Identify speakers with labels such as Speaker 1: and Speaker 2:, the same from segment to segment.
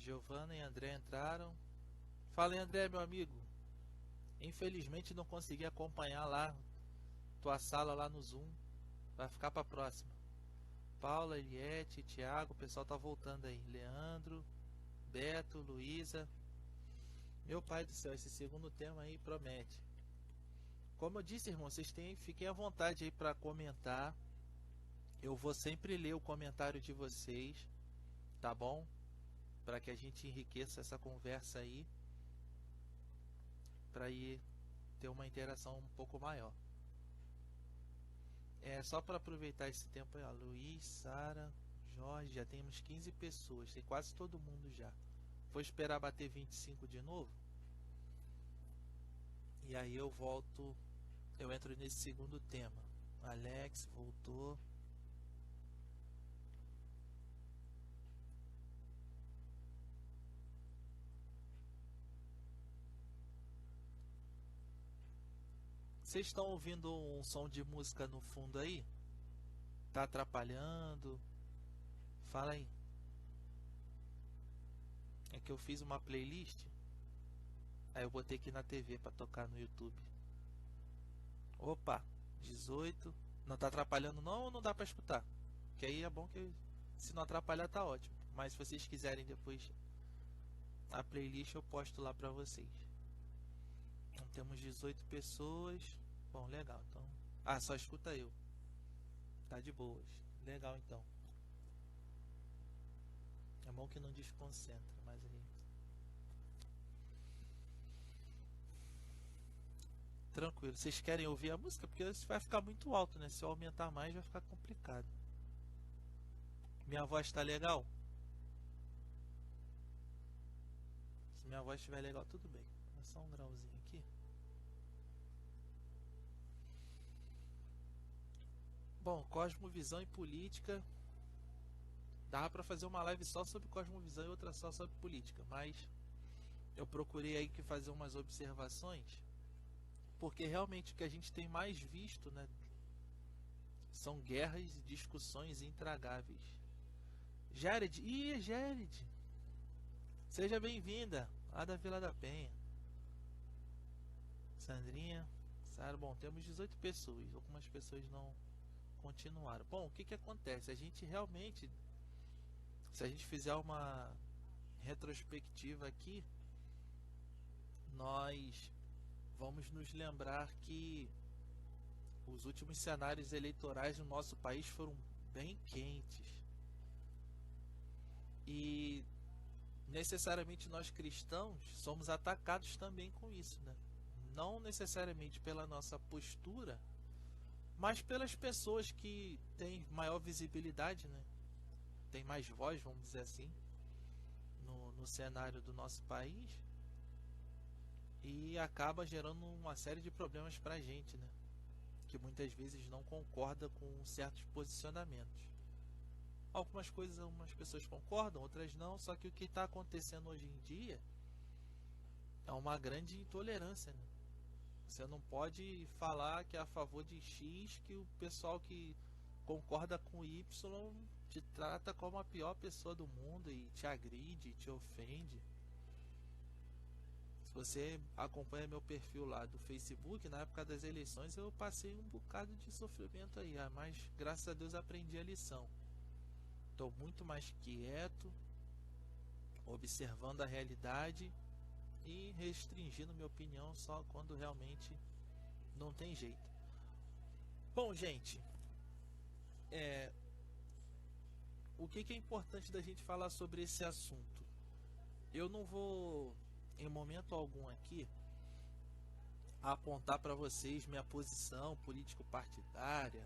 Speaker 1: Giovana e André entraram. Fala aí, André, meu amigo. Infelizmente não consegui acompanhar lá tua sala lá no Zoom. Vai ficar pra próxima. Paula, Eliette, Thiago, o pessoal tá voltando aí. Leandro, Beto, Luísa. Meu pai do céu, esse segundo tema aí promete. Como eu disse, irmão, fiquem à vontade aí para comentar. Eu vou sempre ler o comentário de vocês, tá bom? Para que a gente enriqueça essa conversa aí, para ir ter uma interação um pouco maior. É só para aproveitar esse tempo aí, ó. Luiz, Sara, Jorge, já temos 15 pessoas, tem quase todo mundo já. Vou esperar bater 25 de novo. E aí eu volto, eu entro nesse segundo tema. Alex voltou. Vocês estão ouvindo um som de música no fundo aí? Tá atrapalhando? Fala aí. É que eu fiz uma playlist, aí eu botei aqui na TV para tocar no YouTube. Opa, 18. Não tá atrapalhando não ou não dá para escutar? Que aí é bom que se não atrapalhar tá ótimo. Mas se vocês quiserem depois a playlist eu posto lá para vocês. Então, temos 18 pessoas. Bom, legal. Então, só escuta eu. Tá de boas. Legal então. É bom que não desconcentra, mas aí tranquilo. Vocês querem ouvir a música? Porque isso vai ficar muito alto, né? Se eu aumentar mais, vai ficar complicado. Minha voz tá legal? Se minha voz estiver legal, tudo bem. É só um grauzinho aqui. Bom, cosmovisão e política. Dava pra fazer uma live só sobre cosmovisão e outra só sobre política, mas eu procurei aí que fazer umas observações, porque realmente o que a gente tem mais visto, né, são guerras e discussões intragáveis. Jared, Jared, seja bem-vinda, lá da Vila da Penha. Sandrinha, Sara, bom, temos 18 pessoas, algumas pessoas não continuaram. Bom, o que que acontece? A gente realmente, se a gente fizer uma retrospectiva aqui, nós vamos nos lembrar que os últimos cenários eleitorais no nosso país foram bem quentes. E necessariamente nós cristãos somos atacados também com isso, né? Não necessariamente pela nossa postura, mas pelas pessoas que têm maior visibilidade, né? Tem mais voz, vamos dizer assim, no cenário do nosso país, e acaba gerando uma série de problemas para a gente, né? Que muitas vezes não concorda com certos posicionamentos. Algumas coisas algumas pessoas concordam, outras não, só que o que está acontecendo hoje em dia é uma grande intolerância, né? Você não pode falar que é a favor de X, que o pessoal que concorda com Y te trata como a pior pessoa do mundo e te agride, te ofende. Se você acompanha meu perfil lá do Facebook, na época das eleições eu passei um bocado de sofrimento aí, mas graças a Deus aprendi a lição. Estou muito mais quieto, observando a realidade e restringindo minha opinião só quando realmente não tem jeito. Bom, gente, o que é importante da gente falar sobre esse assunto? Eu não vou, em momento algum aqui, apontar para vocês minha posição político-partidária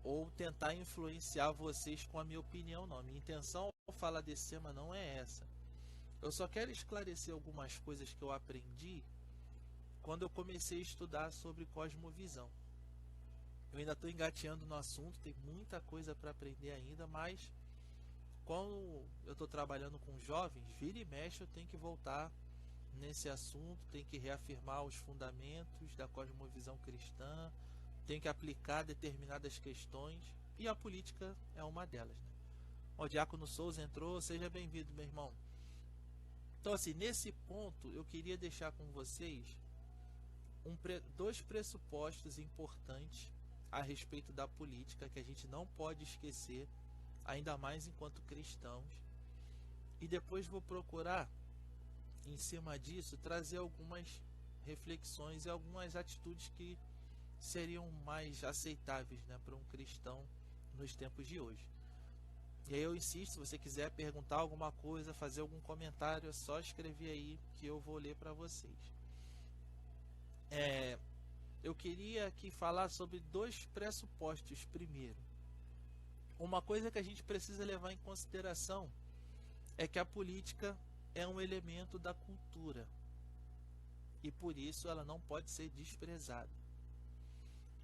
Speaker 1: ou tentar influenciar vocês com a minha opinião, não. Minha intenção ao falar desse tema não é essa. Eu só quero esclarecer algumas coisas que eu aprendi quando eu comecei a estudar sobre cosmovisão. Eu ainda estou engateando no assunto, tem muita coisa para aprender ainda, mas quando eu estou trabalhando com jovens, vira e mexe eu tenho que voltar nesse assunto, tenho que reafirmar os fundamentos da cosmovisão cristã, tenho que aplicar determinadas questões, e a política é uma delas, né? O Diácono Souza entrou, seja bem-vindo, meu irmão. Então, assim, nesse ponto, eu queria deixar com vocês dois pressupostos importantes a respeito da política que a gente não pode esquecer, ainda mais enquanto cristãos. E depois vou procurar, em cima disso, trazer algumas reflexões e algumas atitudes que seriam mais aceitáveis, né, para um cristão nos tempos de hoje. E aí eu insisto, se você quiser perguntar alguma coisa, fazer algum comentário, é só escrever aí que eu vou ler para vocês. Eu queria aqui falar sobre dois pressupostos. Primeiro, uma coisa que a gente precisa levar em consideração é que a política é um elemento da cultura e por isso ela não pode ser desprezada.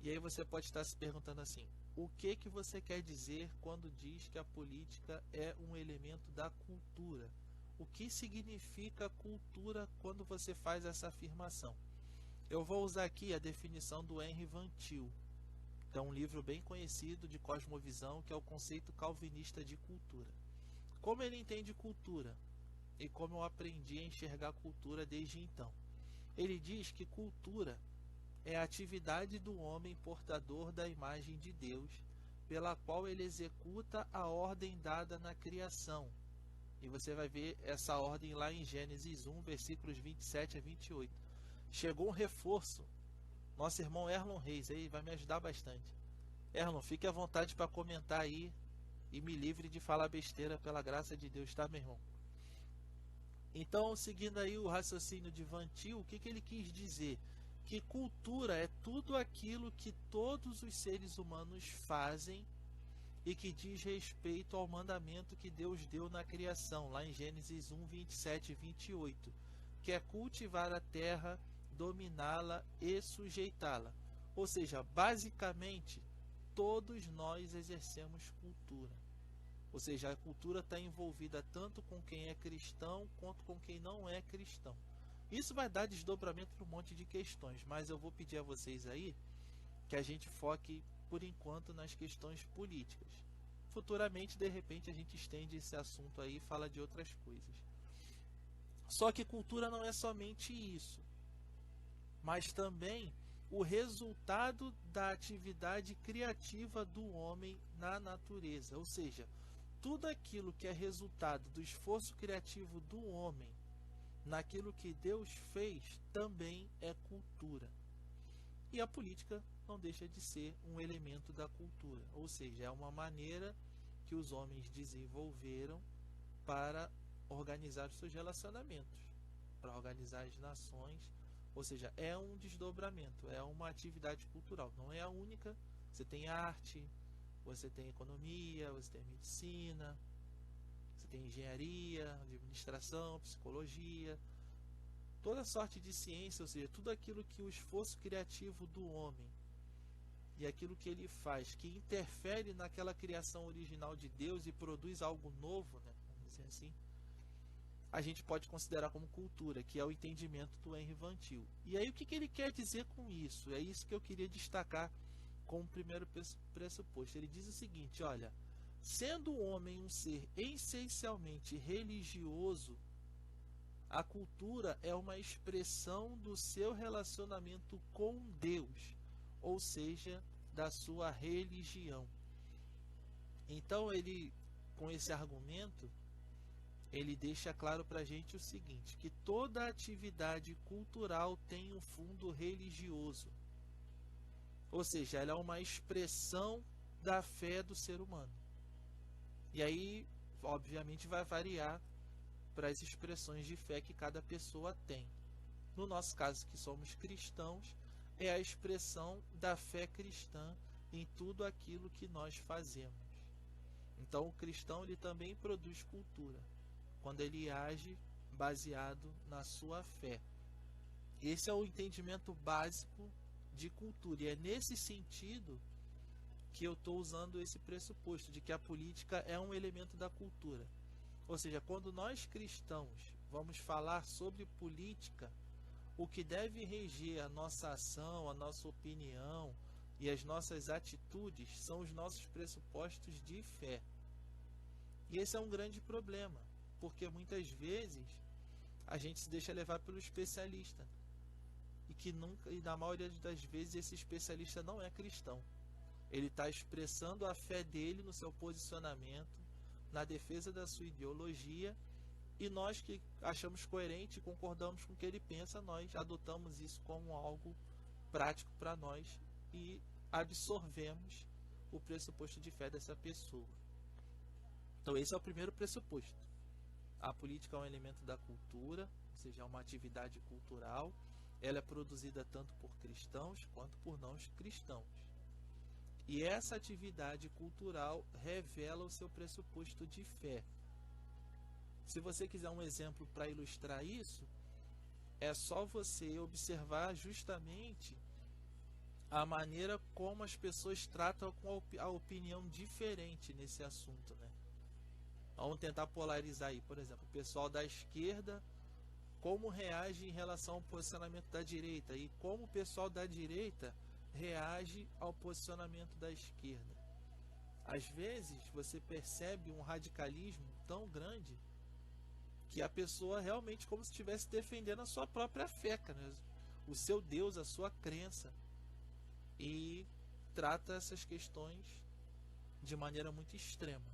Speaker 1: E aí você pode estar se perguntando assim: o que você quer dizer quando diz que a política é um elemento da cultura? O que significa cultura quando você faz essa afirmação? Eu vou usar aqui a definição do Henri Van Til. É um livro bem conhecido de cosmovisão, que é o conceito calvinista de cultura. Como ele entende cultura e como eu aprendi a enxergar cultura desde então. Ele diz que cultura é a atividade do homem portador da imagem de Deus, pela qual ele executa a ordem dada na criação. E você vai ver essa ordem lá em Gênesis 1, versículos 27 a 28. Chegou um reforço. Nosso irmão Erlon Reis aí vai me ajudar bastante. Erlon, fique à vontade para comentar aí e me livre de falar besteira pela graça de Deus, tá, meu irmão? Então, seguindo aí o raciocínio de Van Til, o que ele quis dizer? Que cultura é tudo aquilo que todos os seres humanos fazem e que diz respeito ao mandamento que Deus deu na criação, lá em Gênesis 1, 27 e 28, que é cultivar a terra, dominá-la e sujeitá-la. Ou seja, basicamente, todos nós exercemos cultura. Ou seja, a cultura está envolvida tanto com quem é cristão quanto com quem não é cristão. Isso vai dar desdobramento para um monte de questões, mas eu vou pedir a vocês aí que a gente foque, por enquanto, nas questões políticas. Futuramente, de repente, a gente estende esse assunto aí e fala de outras coisas. Só que cultura não é somente isso, mas também o resultado da atividade criativa do homem na natureza. Ou seja, tudo aquilo que é resultado do esforço criativo do homem naquilo que Deus fez também é cultura. E a política não deixa de ser um elemento da cultura, ou seja, é uma maneira que os homens desenvolveram para organizar os seus relacionamentos, para organizar as nações, ou seja, é um desdobramento, é uma atividade cultural, não é a única. Você tem arte, você tem economia, você tem medicina, você tem engenharia, administração, psicologia, toda sorte de ciência, ou seja, tudo aquilo que o esforço criativo do homem e aquilo que ele faz, que interfere naquela criação original de Deus e produz algo novo, né, vamos dizer assim, a gente pode considerar como cultura, que é o entendimento do Henri Van Til. E aí o que ele quer dizer com isso? É isso que eu queria destacar como primeiro pressuposto. Ele diz o seguinte: olha, sendo o homem um ser essencialmente religioso, a cultura é uma expressão do seu relacionamento com Deus, ou seja, da sua religião. Então ele, com esse argumento, ele deixa claro para a gente o seguinte, que toda atividade cultural tem um fundo religioso. Ou seja, ela é uma expressão da fé do ser humano. E aí, obviamente, vai variar para as expressões de fé que cada pessoa tem. No nosso caso, que somos cristãos, é a expressão da fé cristã em tudo aquilo que nós fazemos. Então, o cristão ele também produz cultura, quando ele age baseado na sua fé. Esse é o entendimento básico de cultura, e é nesse sentido que eu estou usando esse pressuposto de que a política é um elemento da cultura. Ou seja, quando nós cristãos vamos falar sobre política, o que deve reger a nossa ação, a nossa opinião e as nossas atitudes são os nossos pressupostos de fé. E esse é um grande problema, porque muitas vezes a gente se deixa levar pelo especialista. E que nunca, e na maioria das vezes, esse especialista não é cristão. Ele está expressando a fé dele no seu posicionamento, na defesa da sua ideologia, e nós que achamos coerente e concordamos com o que ele pensa, nós adotamos isso como algo prático para nós e absorvemos o pressuposto de fé dessa pessoa. Então esse é o primeiro pressuposto. A política é um elemento da cultura, ou seja, é uma atividade cultural. Ela é produzida tanto por cristãos quanto por não cristãos. E essa atividade cultural revela o seu pressuposto de fé. Se você quiser um exemplo para ilustrar isso, é só você observar justamente a maneira como as pessoas tratam com a opinião diferente nesse assunto, né? Vamos tentar polarizar aí, por exemplo, o pessoal da esquerda, como reage em relação ao posicionamento da direita e como o pessoal da direita reage ao posicionamento da esquerda. Às vezes você percebe um radicalismo tão grande que a pessoa realmente como se estivesse defendendo a sua própria fé, né? O seu Deus, a sua crença, e trata essas questões de maneira muito extrema.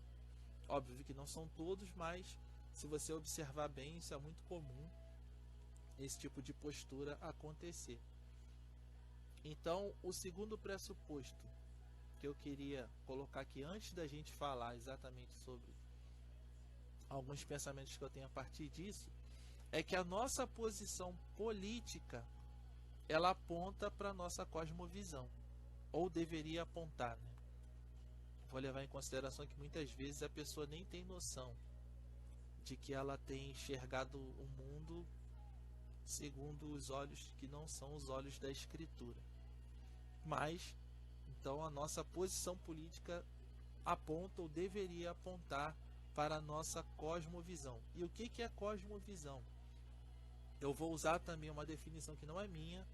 Speaker 1: Óbvio que não são todos, mas se você observar bem, isso é muito comum, esse tipo de postura acontecer. Então, o segundo pressuposto que eu queria colocar aqui antes da gente falar exatamente sobre alguns pensamentos que eu tenho a partir disso, é que a nossa posição política ela aponta para a nossa cosmovisão, ou deveria apontar, né? Vou levar em consideração que muitas vezes a pessoa nem tem noção de que ela tem enxergado o mundo segundo os olhos que não são os olhos da Escritura. Mas, então, a nossa posição política aponta ou deveria apontar para a nossa cosmovisão. E o que é cosmovisão? Eu vou usar também uma definição que não é minha,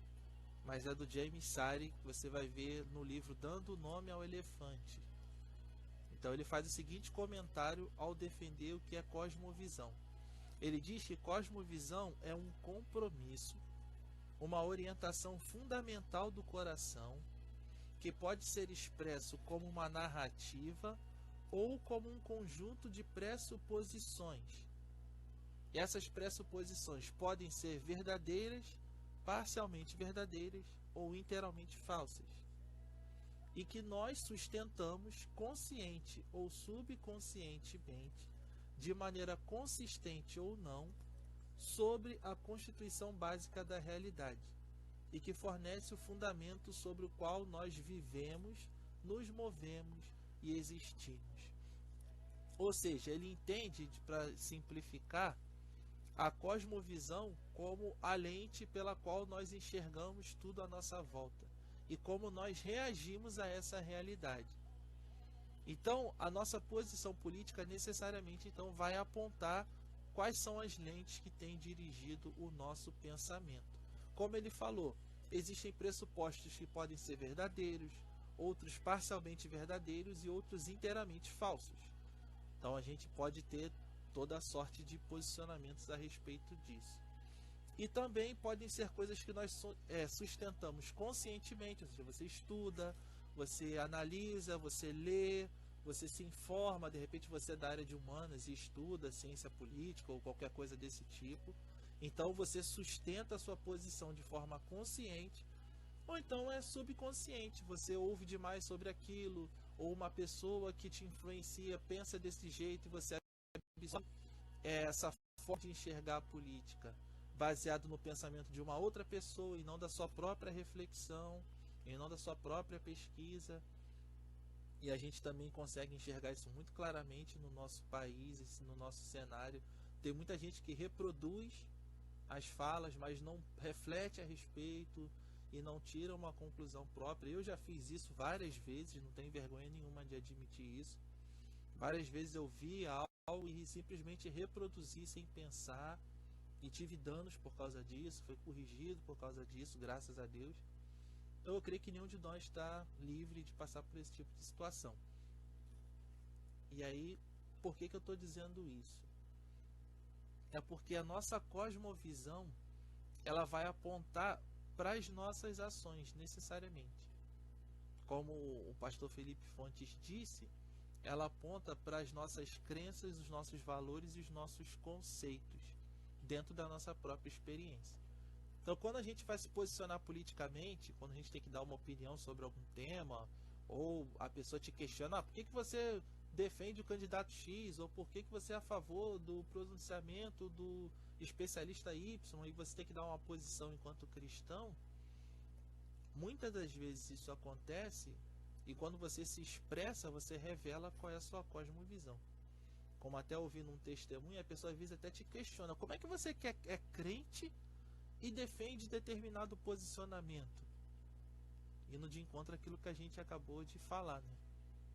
Speaker 1: mas é do James Sire, que você vai ver no livro Dando Nome ao Elefante. Então ele faz o seguinte comentário ao defender o que é cosmovisão. Ele diz que cosmovisão é um compromisso, uma orientação fundamental do coração, que pode ser expresso como uma narrativa ou como um conjunto de pressuposições. E essas pressuposições podem ser verdadeiras, parcialmente verdadeiras ou inteiramente falsas, e que nós sustentamos consciente ou subconscientemente, de maneira consistente ou não, sobre a constituição básica da realidade, e que fornece o fundamento sobre o qual nós vivemos, nos movemos e existimos. Ou seja, ele entende, para simplificar, a cosmovisão como a lente pela qual nós enxergamos tudo à nossa volta e como nós reagimos a essa realidade. Então, a nossa posição política necessariamente então vai apontar quais são as lentes que têm dirigido o nosso pensamento. Como ele falou, existem pressupostos que podem ser verdadeiros, outros parcialmente verdadeiros e outros inteiramente falsos. Então a gente pode ter toda a sorte de posicionamentos a respeito disso. E também podem ser coisas que nós sustentamos conscientemente, ou seja, você estuda, você analisa, você lê, você se informa, de repente você é da área de humanas e estuda ciência política ou qualquer coisa desse tipo. Então você sustenta a sua posição de forma consciente, ou então é subconsciente, você ouve demais sobre aquilo, ou uma pessoa que te influencia pensa desse jeito e você absorve essa forma de enxergar a política baseado no pensamento de uma outra pessoa e não da sua própria reflexão, e não da sua própria pesquisa. E a gente também consegue enxergar isso muito claramente no nosso país, no nosso cenário. Tem muita gente que reproduz as falas, mas não reflete a respeito e não tira uma conclusão própria. Eu já fiz isso várias vezes, não tenho vergonha nenhuma de admitir isso. Várias vezes eu vi algo e simplesmente reproduzi sem pensar, e tive danos por causa disso, foi corrigido por causa disso, graças a Deus. Então eu creio que nenhum de nós está livre de passar por esse tipo de situação. E aí, por que eu estou dizendo isso? é porque a nossa cosmovisão ela vai apontar para as nossas ações necessariamente. Como o pastor Felipe Fontes disse, ela aponta para as nossas crenças, os nossos valores e os nossos conceitos dentro da nossa própria experiência. Então, quando a gente vai se posicionar politicamente, quando a gente tem que dar uma opinião sobre algum tema, ou a pessoa te questiona, por que você defende o candidato X, ou por que você é a favor do pronunciamento do especialista Y, e você tem que dar uma posição enquanto cristão, muitas das vezes isso acontece, e quando você se expressa, você revela qual é a sua cosmovisão. Como até ouvindo um testemunho, a pessoa às vezes até te questiona, como é que você é crente e defende determinado posicionamento, indo de encontro àquilo que a gente acabou de falar, né?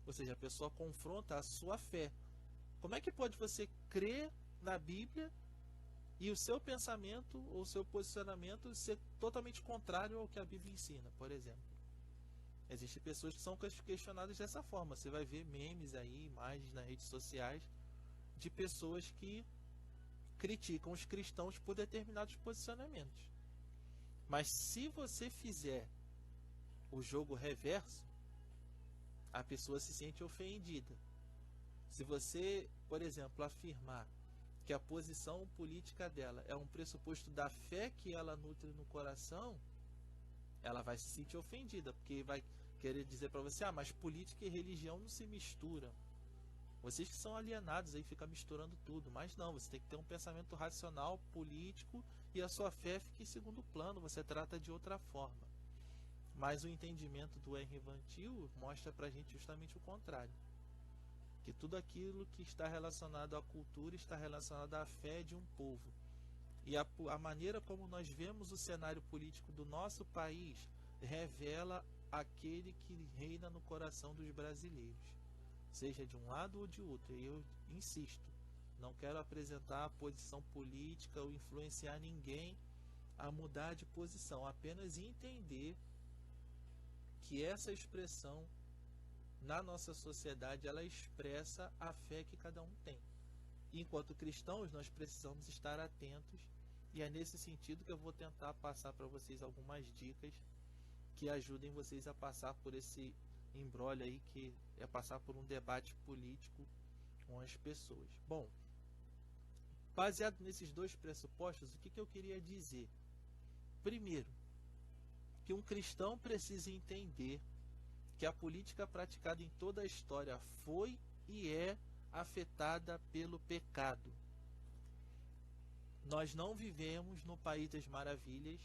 Speaker 1: Ou seja, a pessoa confronta a sua fé. Como é que pode você crer na Bíblia e o seu pensamento ou o seu posicionamento ser totalmente contrário ao que a Bíblia ensina, por exemplo? Existem pessoas que são questionadas dessa forma. Você vai ver memes aí, imagens nas redes sociais de pessoas que criticam os cristãos por determinados posicionamentos. Mas se você fizer o jogo reverso, a pessoa se sente ofendida. Se você, por exemplo, afirmar que a posição política dela é um pressuposto da fé que ela nutre no coração, ela vai se sentir ofendida, porque vai querer dizer para você, mas política e religião não se misturam. Vocês que são alienados aí ficam misturando tudo. Mas não, você tem que ter um pensamento racional, político, e a sua fé fica em segundo plano, você trata de outra forma. Mas o entendimento do Henri Van Til mostra pra gente justamente o contrário. Que tudo aquilo que está relacionado à cultura está relacionado à fé de um povo. E a maneira como nós vemos o cenário político do nosso país revela aquele que reina no coração dos brasileiros, seja de um lado ou de outro. E eu insisto, não quero apresentar a posição política ou influenciar ninguém a mudar de posição, apenas entender que essa expressão na nossa sociedade ela expressa a fé que cada um tem. E enquanto cristãos nós precisamos estar atentos, e é nesse sentido que eu vou tentar passar para vocês algumas dicas que ajudem vocês a passar por esse imbróglio aí, que é passar por um debate político com as pessoas. Bom, baseado nesses dois pressupostos, o que eu queria dizer? Primeiro, que um cristão precisa entender que a política praticada em toda a história foi e é afetada pelo pecado. Nós não vivemos no País das Maravilhas.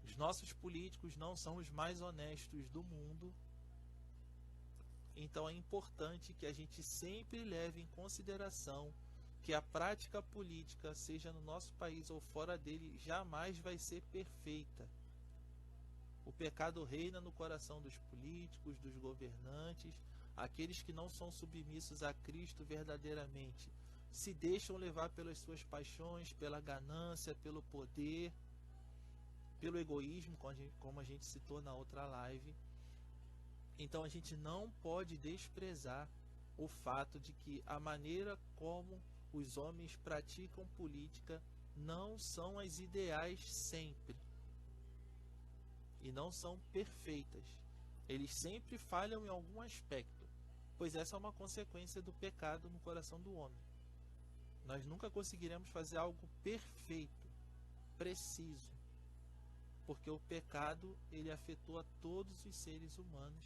Speaker 1: Os nossos políticos não são os mais honestos do mundo. Então é importante que a gente sempre leve em consideração que a prática política, seja no nosso país ou fora dele, jamais vai ser perfeita. O pecado reina no coração dos políticos, dos governantes, aqueles que não são submissos a Cristo verdadeiramente. Se deixam levar pelas suas paixões, pela ganância, pelo poder, pelo egoísmo, como a gente citou na outra live. Então a gente não pode desprezar o fato de que a maneira como os homens praticam política não são as ideais sempre. E não são perfeitas. Eles sempre falham em algum aspecto, pois essa é uma consequência do pecado no coração do homem. Nós nunca conseguiremos fazer algo perfeito, preciso, porque o pecado ele afetou a todos os seres humanos.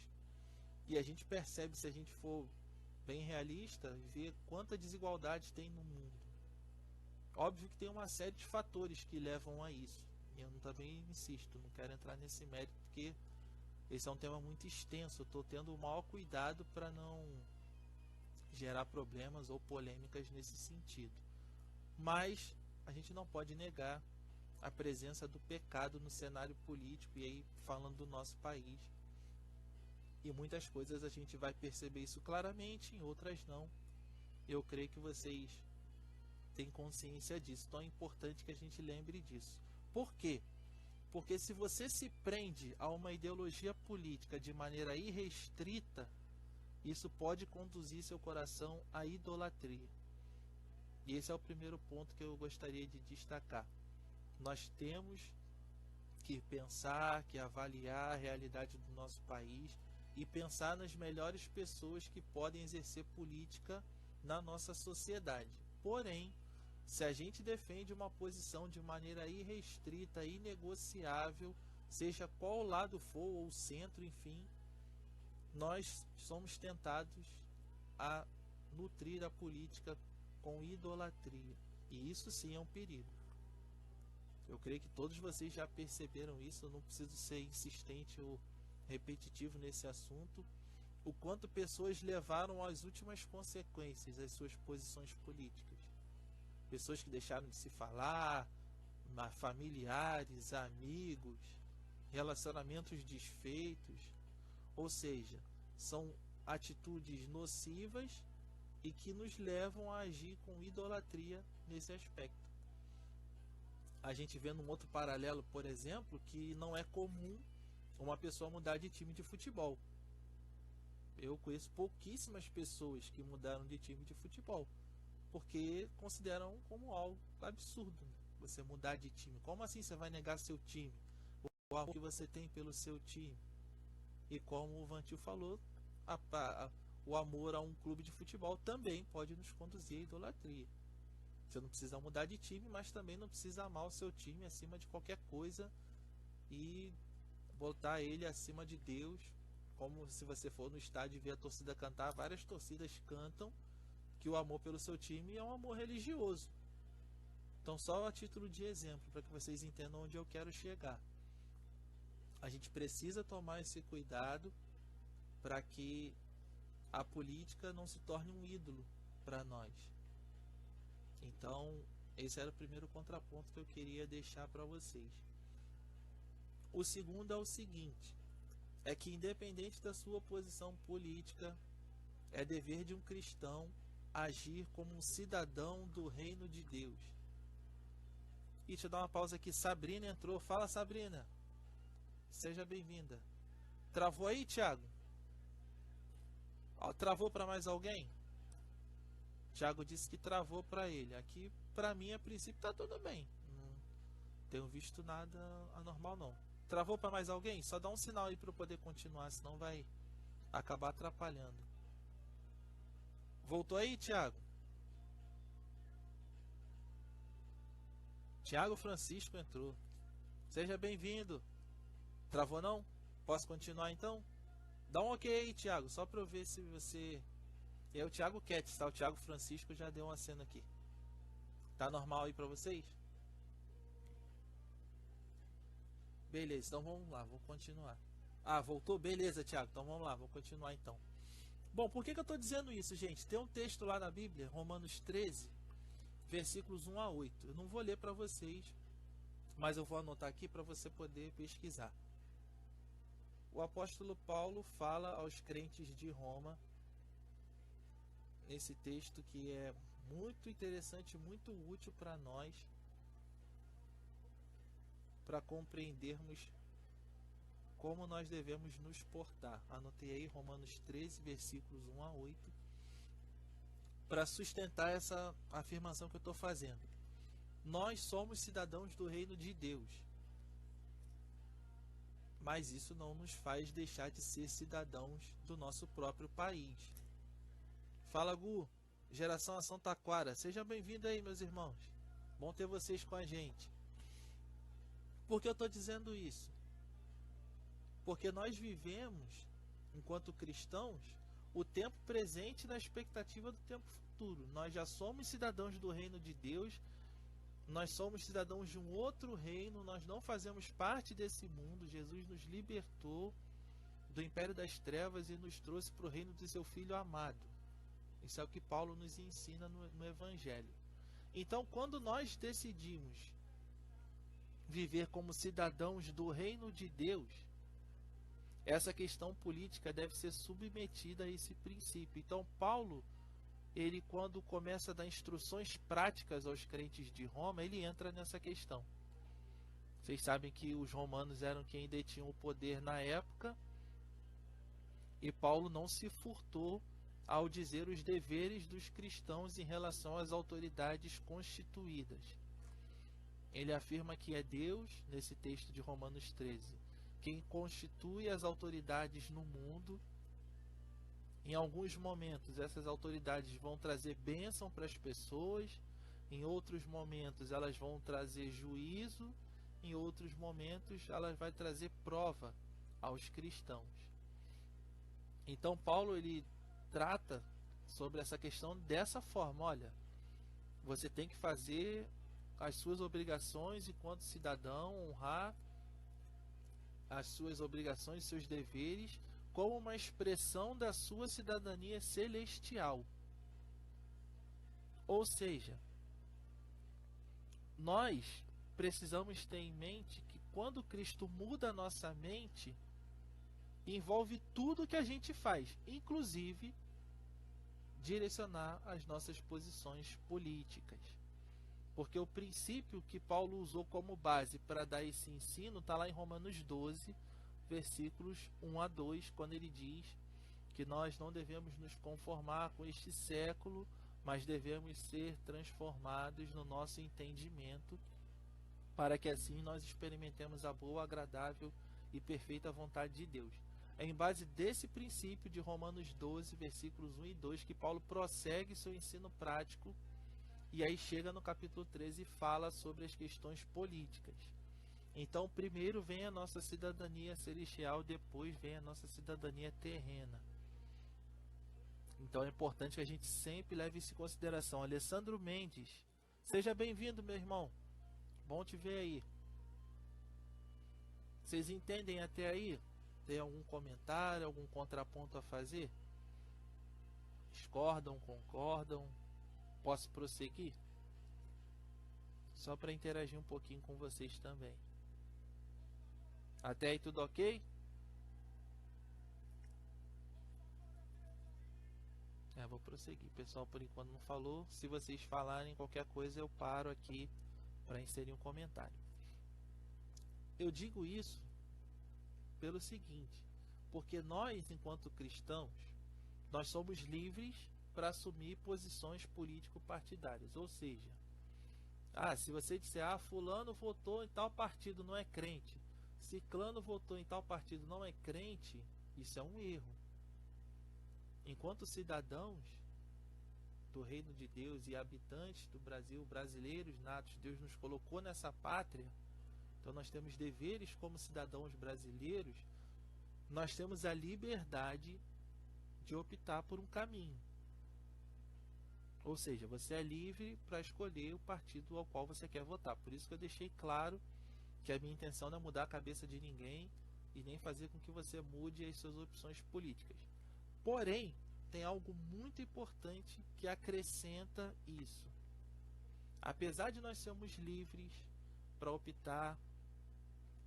Speaker 1: E a gente percebe, se a gente for bem realista, ver quanta desigualdade tem no mundo. Óbvio que tem uma série de fatores que levam a isso. E eu também insisto, não quero entrar nesse mérito, porque esse é um tema muito extenso. Eu estou tendo o maior cuidado para não gerar problemas ou polêmicas nesse sentido. Mas a gente não pode negar a presença do pecado no cenário político, e aí falando do nosso país. E muitas coisas a gente vai perceber isso claramente, em outras não. Eu creio que vocês têm consciência disso. Então é importante que a gente lembre disso. Por quê? Porque se você se prende a uma ideologia política de maneira irrestrita, isso pode conduzir seu coração à idolatria. E esse é o primeiro ponto que eu gostaria de destacar. Nós temos que pensar, que avaliar a realidade do nosso país e pensar nas melhores pessoas que podem exercer política na nossa sociedade. Porém, se a gente defende uma posição de maneira irrestrita, inegociável, seja qual lado for, ou centro, enfim, nós somos tentados a nutrir a política com idolatria. E isso sim é um perigo. Eu creio que todos vocês já perceberam isso, eu não preciso ser insistente ou repetitivo nesse assunto. O quanto pessoas levaram às últimas consequências as suas posições políticas. Pessoas que deixaram de se falar, familiares, amigos, relacionamentos desfeitos. Ou seja, são atitudes nocivas e que nos levam a agir com idolatria nesse aspecto. A gente vê num outro paralelo, por exemplo, que não é comum uma pessoa mudar de time de futebol. Eu conheço pouquíssimas pessoas que mudaram de time de futebol, porque consideram como algo absurdo, né? Você mudar de time. Como assim você vai negar seu time? O amor que você tem pelo seu time? E como o Vantil falou, o amor a um clube de futebol também pode nos conduzir à idolatria. Você não precisa mudar de time, mas também não precisa amar o seu time acima de qualquer coisa e botar ele acima de Deus. Como se você for no estádio e ver a torcida cantar, várias torcidas cantam que o amor pelo seu time é um amor religioso. Então, só a título de exemplo, para que vocês entendam onde eu quero chegar. A gente precisa tomar esse cuidado para que a política não se torne um ídolo para nós. Então, esse era o primeiro contraponto que eu queria deixar para vocês. O segundo é o seguinte, é que independente da sua posição política, é dever de um cristão agir como um cidadão do reino de Deus. E deixa eu dar uma pausa aqui, Sabrina entrou. Fala, Sabrina. Seja bem-vinda. Travou aí, Thiago? Travou para mais alguém? Thiago disse que travou para ele. Aqui, para mim, a princípio, tá tudo bem. Não tenho visto nada anormal, não. Travou para mais alguém? Só dá um sinal aí para eu poder continuar, senão vai acabar atrapalhando. Voltou aí, Thiago? Thiago Francisco entrou. Seja bem-vindo. Travou não? Posso continuar então? Dá um ok aí, Thiago, só para eu ver se você... É o Thiago Ketts, tá? O Thiago Francisco já deu uma cena aqui. Tá normal aí para vocês? Beleza, então vamos lá, vou continuar. Ah, voltou? Beleza, Thiago, então vamos lá, vou continuar então. Bom, por que eu estou dizendo isso, gente? Tem um texto lá na Bíblia, Romanos 13, versículos 1 a 8. Eu não vou ler para vocês, mas eu vou anotar aqui para você poder pesquisar. O apóstolo Paulo fala aos crentes de Roma, nesse texto que é muito interessante, muito útil para nós, para compreendermos como nós devemos nos portar. Anotei aí Romanos 13, versículos 1 a 8, para sustentar essa afirmação que eu estou fazendo. Nós somos cidadãos do reino de Deus, mas isso não nos faz deixar de ser cidadãos do nosso próprio país. Fala, Gu, Geração Ação Taquara, seja bem-vindo aí, meus irmãos. Bom ter vocês com a gente. Por que eu estou dizendo isso? Porque nós vivemos, enquanto cristãos, o tempo presente na expectativa do tempo futuro. Nós já somos cidadãos do reino de Deus, nós somos cidadãos de um outro reino, nós não fazemos parte desse mundo. Jesus nos libertou do império das trevas e nos trouxe para o reino de seu Filho amado. Isso é o que Paulo nos ensina no Evangelho. Então, quando nós decidimos viver como cidadãos do reino de Deus, essa questão política deve ser submetida a esse princípio. Então, Paulo, ele quando começa a dar instruções práticas aos crentes de Roma, ele entra nessa questão. Vocês sabem que os romanos eram quem detinham o poder na época, e Paulo não se furtou ao dizer os deveres dos cristãos em relação às autoridades constituídas. Ele afirma que é Deus, nesse texto de Romanos 13, quem constitui as autoridades no mundo. Em alguns momentos, essas autoridades vão trazer bênção para as pessoas, em outros momentos, elas vão trazer juízo, em outros momentos, elas vão trazer prova aos cristãos. Então, Paulo ele trata sobre essa questão dessa forma: olha, você tem que fazer as suas obrigações enquanto cidadão, honrar as suas obrigações, seus deveres, como uma expressão da sua cidadania celestial. Ou seja, nós precisamos ter em mente que quando Cristo muda a nossa mente, envolve tudo que a gente faz, inclusive direcionar as nossas posições políticas. Porque o princípio que Paulo usou como base para dar esse ensino está lá em Romanos 12, versículos 1 a 2, quando ele diz que nós não devemos nos conformar com este século, mas devemos ser transformados no nosso entendimento, para que assim nós experimentemos a boa, agradável e perfeita vontade de Deus. É em base desse princípio de Romanos 12, versículos 1 e 2, que Paulo prossegue seu ensino prático, e aí chega no capítulo 13 e fala sobre as questões políticas. Então, primeiro vem a nossa cidadania celestial, depois vem a nossa cidadania terrena. Então é importante que a gente sempre leve isso em consideração. Alessandro Mendes, seja bem-vindo, meu irmão. Bom te ver aí. Vocês entendem até aí? Tem algum comentário, algum contraponto a fazer? Discordam, concordam? Posso prosseguir? Só para interagir um pouquinho com vocês também. Até aí tudo ok? Vou prosseguir. Pessoal, por enquanto não falou. Se vocês falarem qualquer coisa, eu paro aqui para inserir um comentário. Eu digo isso pelo seguinte, porque nós, enquanto cristãos, nós somos livres para assumir posições político-partidárias. Ou seja, se você disser, fulano votou em tal partido, não é crente, ciclano votou em tal partido, não é crente, isso é um erro. Enquanto cidadãos do reino de Deus e habitantes do Brasil, brasileiros natos, Deus nos colocou nessa pátria, então nós temos deveres como cidadãos brasileiros, nós temos a liberdade de optar por um caminho. Ou seja, você é livre para escolher o partido ao qual você quer votar. Por isso que eu deixei claro que a minha intenção não é mudar a cabeça de ninguém e nem fazer com que você mude as suas opções políticas. Porém, tem algo muito importante que acrescenta isso. Apesar de nós sermos livres para optar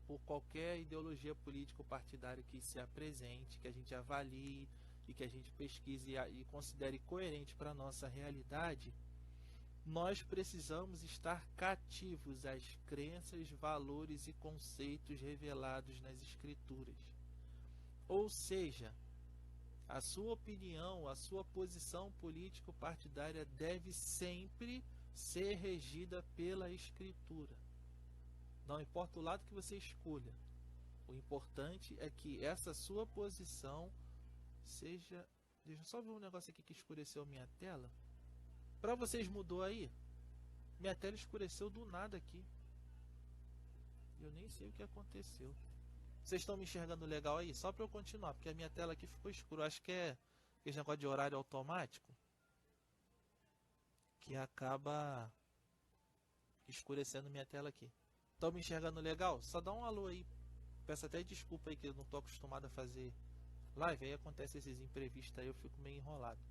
Speaker 1: por qualquer ideologia político-partidária que se apresente, que a gente avalie e que a gente pesquise e considere coerente para a nossa realidade, nós precisamos estar cativos às crenças, valores e conceitos revelados nas Escrituras. Ou seja, a sua opinião, a sua posição político-partidária deve sempre ser regida pela Escritura. Não importa o lado que você escolha. O importante é que essa sua posição seja... Deixa eu só ver um negócio aqui que escureceu minha tela. Para vocês mudou aí? Minha tela escureceu do nada aqui. Eu nem sei o que aconteceu. Vocês estão me enxergando legal aí? Só para eu continuar, porque a minha tela aqui ficou escura. Acho que é esse negócio de horário automático que acaba escurecendo minha tela aqui. Estão me enxergando legal? Só dá um alô aí. Peço até desculpa aí que eu não estou acostumado a fazer live. Aí acontece esses imprevistos aí, eu fico meio enrolado.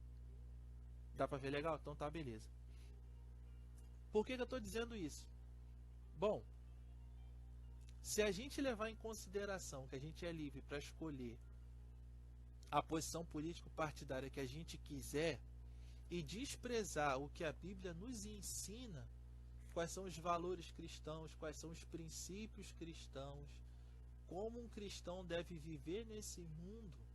Speaker 1: Dá para ver legal? Então tá, beleza. Por que eu estou dizendo isso? Bom, se a gente levar em consideração que a gente é livre para escolher a posição político-partidária que a gente quiser e desprezar o que a Bíblia nos ensina, quais são os valores cristãos, quais são os princípios cristãos, como um cristão deve viver nesse mundo,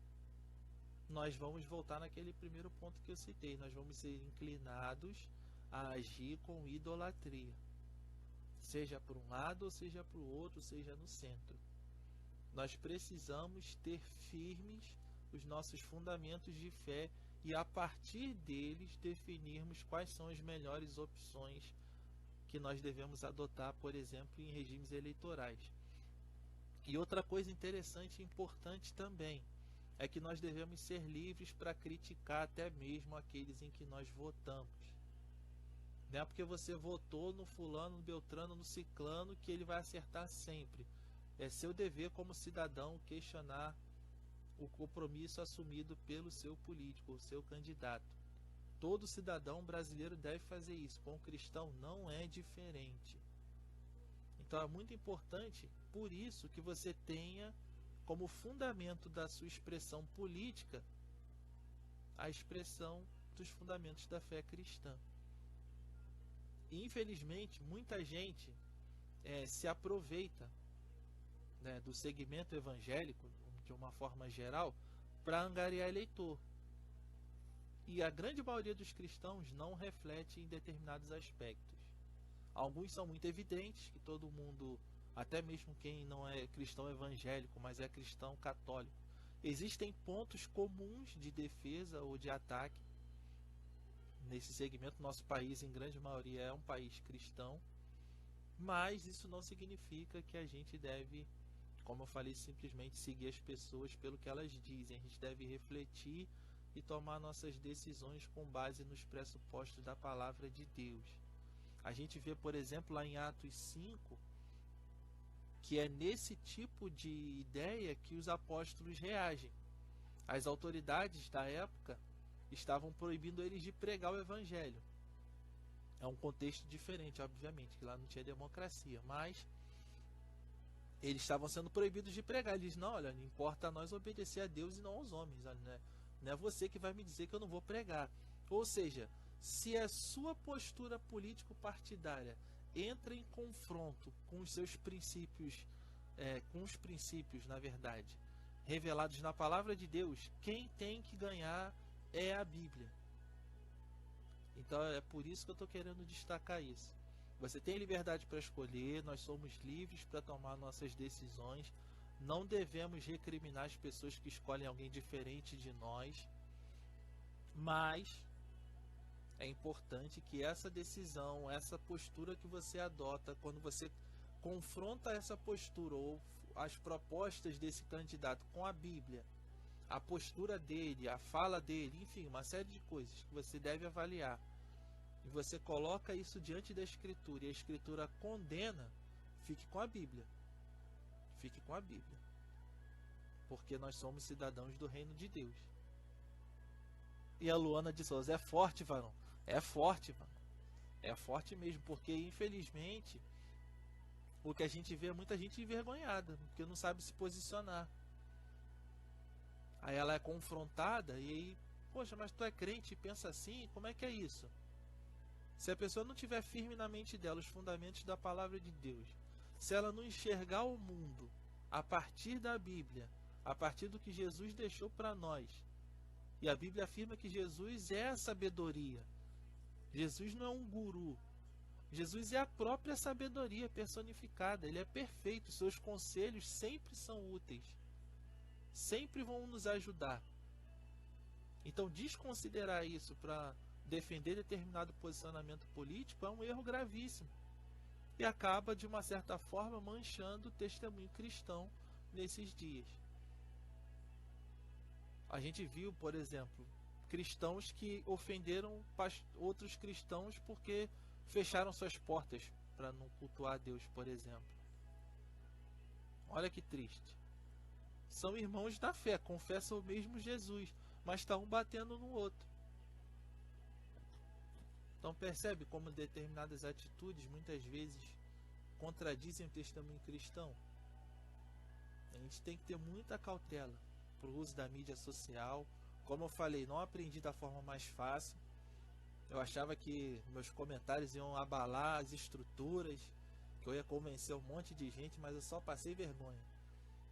Speaker 1: nós vamos voltar naquele primeiro ponto que eu citei. Nós vamos ser inclinados a agir com idolatria, seja por um lado ou seja para o outro, seja no centro. Nós precisamos ter firmes os nossos fundamentos de fé e a partir deles definirmos quais são as melhores opções que nós devemos adotar, por exemplo, em regimes eleitorais. E outra coisa interessante e importante também é que nós devemos ser livres para criticar até mesmo aqueles em que nós votamos. Não é porque você votou no fulano, no beltrano, no ciclano que ele vai acertar sempre. É seu dever como cidadão questionar o compromisso assumido pelo seu político, o seu candidato. Todo cidadão brasileiro deve fazer isso. Com o cristão não é diferente. Então é muito importante, por isso, que você tenha como fundamento da sua expressão política a expressão dos fundamentos da fé cristã. E, infelizmente, muita gente se aproveita, né, do segmento evangélico, de uma forma geral, para angariar eleitor. E a grande maioria dos cristãos não reflete em determinados aspectos. Alguns são muito evidentes, que todo mundo, até mesmo quem não é cristão evangélico, mas é cristão católico, existem pontos comuns de defesa ou de ataque nesse segmento. Nosso país, em grande maioria, é um país cristão, mas isso não significa que a gente deve, como eu falei, simplesmente seguir as pessoas pelo que elas dizem. A gente deve refletir e tomar nossas decisões com base nos pressupostos da palavra de Deus. A gente vê, por exemplo, lá em Atos 5, que é nesse tipo de ideia que os apóstolos reagem. As autoridades da época estavam proibindo eles de pregar o evangelho. É um contexto diferente, obviamente, que lá não tinha democracia, mas eles estavam sendo proibidos de pregar. Eles não, olha, não importa a nós obedecer a Deus e não aos homens. Olha, não é você que vai me dizer que eu não vou pregar. Ou seja, se a sua postura político-partidária entra em confronto com os seus princípios, com os princípios, na verdade, revelados na palavra de Deus, quem tem que ganhar é a Bíblia. Então é por isso que eu estou querendo destacar isso. Você tem liberdade para escolher, nós somos livres para tomar nossas decisões, não devemos recriminar as pessoas que escolhem alguém diferente de nós, mas é importante que essa decisão, essa postura que você adota, quando você confronta essa postura ou as propostas desse candidato com a Bíblia, a postura dele, a fala dele, enfim, uma série de coisas que você deve avaliar, e você coloca isso diante da Escritura e a Escritura condena, fique com a Bíblia. Fique com a Bíblia. Porque nós somos cidadãos do reino de Deus. E a Luana de Souza, é forte, varão. É forte, varão. É forte mesmo, porque infelizmente o que a gente vê é muita gente envergonhada, porque não sabe se posicionar. Aí ela é confrontada e aí, poxa, mas tu é crente e pensa assim, como é que é isso? Se a pessoa não tiver firme na mente dela os fundamentos da palavra de Deus, se ela não enxergar o mundo a partir da Bíblia, a partir do que Jesus deixou para nós, e a Bíblia afirma que Jesus é a sabedoria, Jesus não é um guru, Jesus é a própria sabedoria personificada, ele é perfeito, seus conselhos sempre são úteis, sempre vão nos ajudar. Então desconsiderar isso para defender determinado posicionamento político é um erro gravíssimo e acaba de uma certa forma manchando o testemunho cristão nesses dias. A gente viu, por exemplo, cristãos que ofenderam outros cristãos porque fecharam suas portas para não cultuar a Deus, por exemplo. Olha que triste. São irmãos da fé, confessam o mesmo Jesus, mas estão um batendo no outro. Então percebe como determinadas atitudes muitas vezes contradizem o testemunho cristão? A gente tem que ter muita cautela para o uso da mídia social. Como eu falei, não aprendi da forma mais fácil. Eu achava que meus comentários iam abalar as estruturas, que eu ia convencer um monte de gente, mas eu só passei vergonha.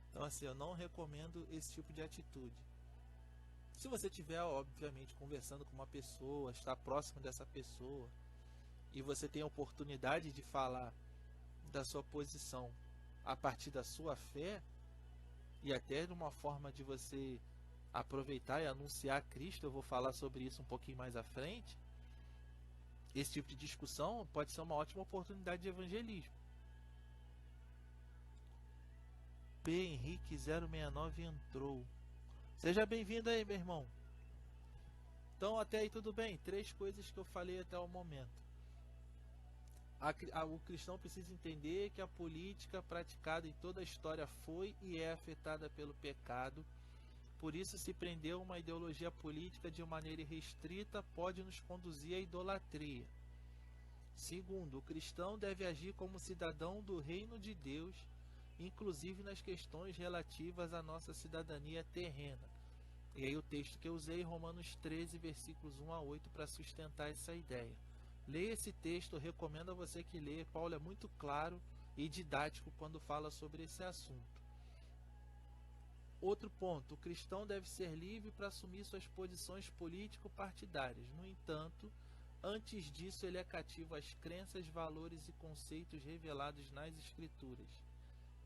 Speaker 1: Então assim, eu não recomendo esse tipo de atitude. Se você estiver, obviamente, conversando com uma pessoa, está próximo dessa pessoa, e você tem a oportunidade de falar da sua posição a partir da sua fé, e até de uma forma de você aproveitar e anunciar Cristo, eu vou falar sobre isso um pouquinho mais à frente. Esse tipo de discussão pode ser uma ótima oportunidade de evangelismo. P. Henrique 069 entrou. Seja bem-vindo aí, meu irmão. Então, até aí tudo bem. 3 coisas que eu falei até o momento. O cristão precisa entender que a política praticada em toda a história foi e é afetada pelo pecado. Por isso, se prender uma ideologia política de maneira irrestrita pode nos conduzir à idolatria. Segundo, o cristão deve agir como cidadão do reino de Deus, inclusive nas questões relativas à nossa cidadania terrena. E aí o texto que eu usei, Romanos 13, versículos 1 a 8, para sustentar essa ideia. Leia esse texto, eu recomendo a você que leia. Paulo é muito claro e didático quando fala sobre esse assunto. Outro ponto, o cristão deve ser livre para assumir suas posições político-partidárias. No entanto, antes disso ele é cativo às crenças, valores e conceitos revelados nas Escrituras.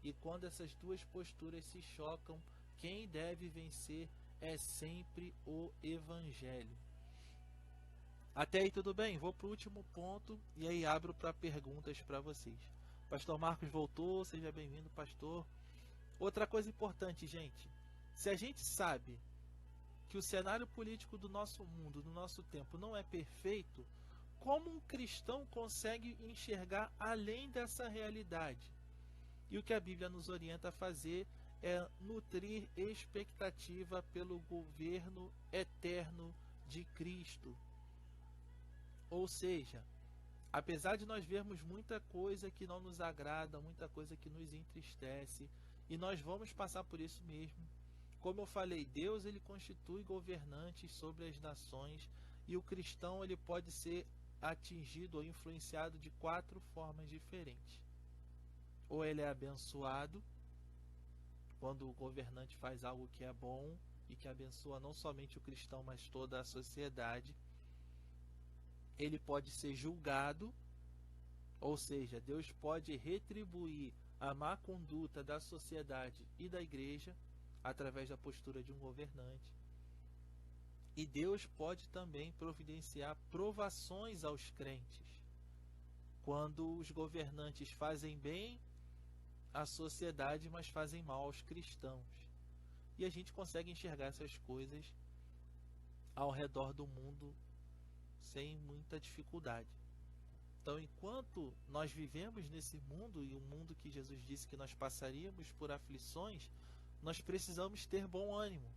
Speaker 1: E quando essas duas posturas se chocam, quem deve vencer é sempre o Evangelho. Até aí tudo bem? Vou para o último ponto e aí abro para perguntas para vocês. Pastor Marcos voltou, seja bem-vindo, pastor. Outra coisa importante, gente. Se a gente sabe que o cenário político do nosso mundo, do nosso tempo, não é perfeito, como um cristão consegue enxergar além dessa realidade? E o que a Bíblia nos orienta a fazer é nutrir expectativa pelo governo eterno de Cristo. Ou seja, apesar de nós vermos muita coisa que não nos agrada, muita coisa que nos entristece, e nós vamos passar por isso mesmo. Como eu falei, Deus ele constitui governantes sobre as nações, e o cristão ele pode ser atingido ou influenciado de 4 formas diferentes. Ou ele é abençoado, quando o governante faz algo que é bom e que abençoa não somente o cristão, mas toda a sociedade. Ele pode ser julgado, ou seja, Deus pode retribuir a má conduta da sociedade e da igreja através da postura de um governante. E Deus pode também providenciar provações aos crentes. Quando os governantes fazem bem à sociedade, mas fazem mal aos cristãos. E a gente consegue enxergar essas coisas ao redor do mundo sem muita dificuldade. Então, enquanto nós vivemos nesse mundo, e o mundo que Jesus disse que nós passaríamos por aflições, nós precisamos ter bom ânimo,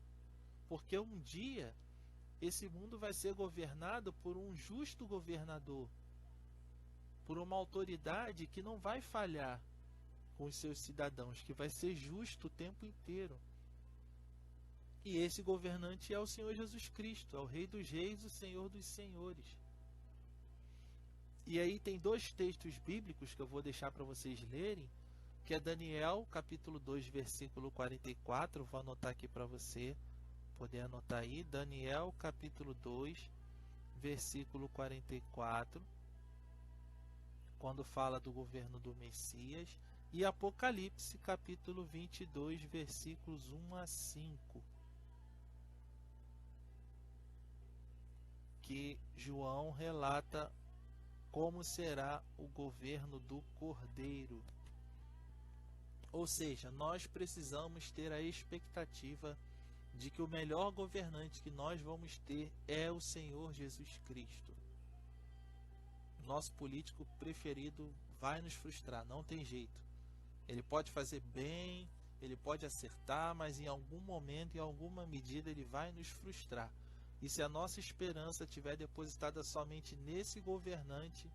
Speaker 1: porque um dia esse mundo vai ser governado por um justo governador, por uma autoridade que não vai falhar com os seus cidadãos, que vai ser justo o tempo inteiro. E esse governante é o Senhor Jesus Cristo, é o Rei dos Reis, o Senhor dos Senhores. E aí tem 2 textos bíblicos que eu vou deixar para vocês lerem, que é Daniel, capítulo 2, versículo 44, vou anotar aqui para você poder anotar aí, Daniel, capítulo 2, versículo 44, quando fala do governo do Messias, e Apocalipse, capítulo 22, versículos 1 a 5, que João relata como será o governo do Cordeiro. Ou seja, nós precisamos ter a expectativa de que o melhor governante que nós vamos ter é o Senhor Jesus Cristo. O nosso político preferido vai nos frustrar, não tem jeito. Ele pode fazer bem, ele pode acertar, mas em algum momento, em alguma medida, ele vai nos frustrar. E se a nossa esperança estiver depositada somente nesse governante,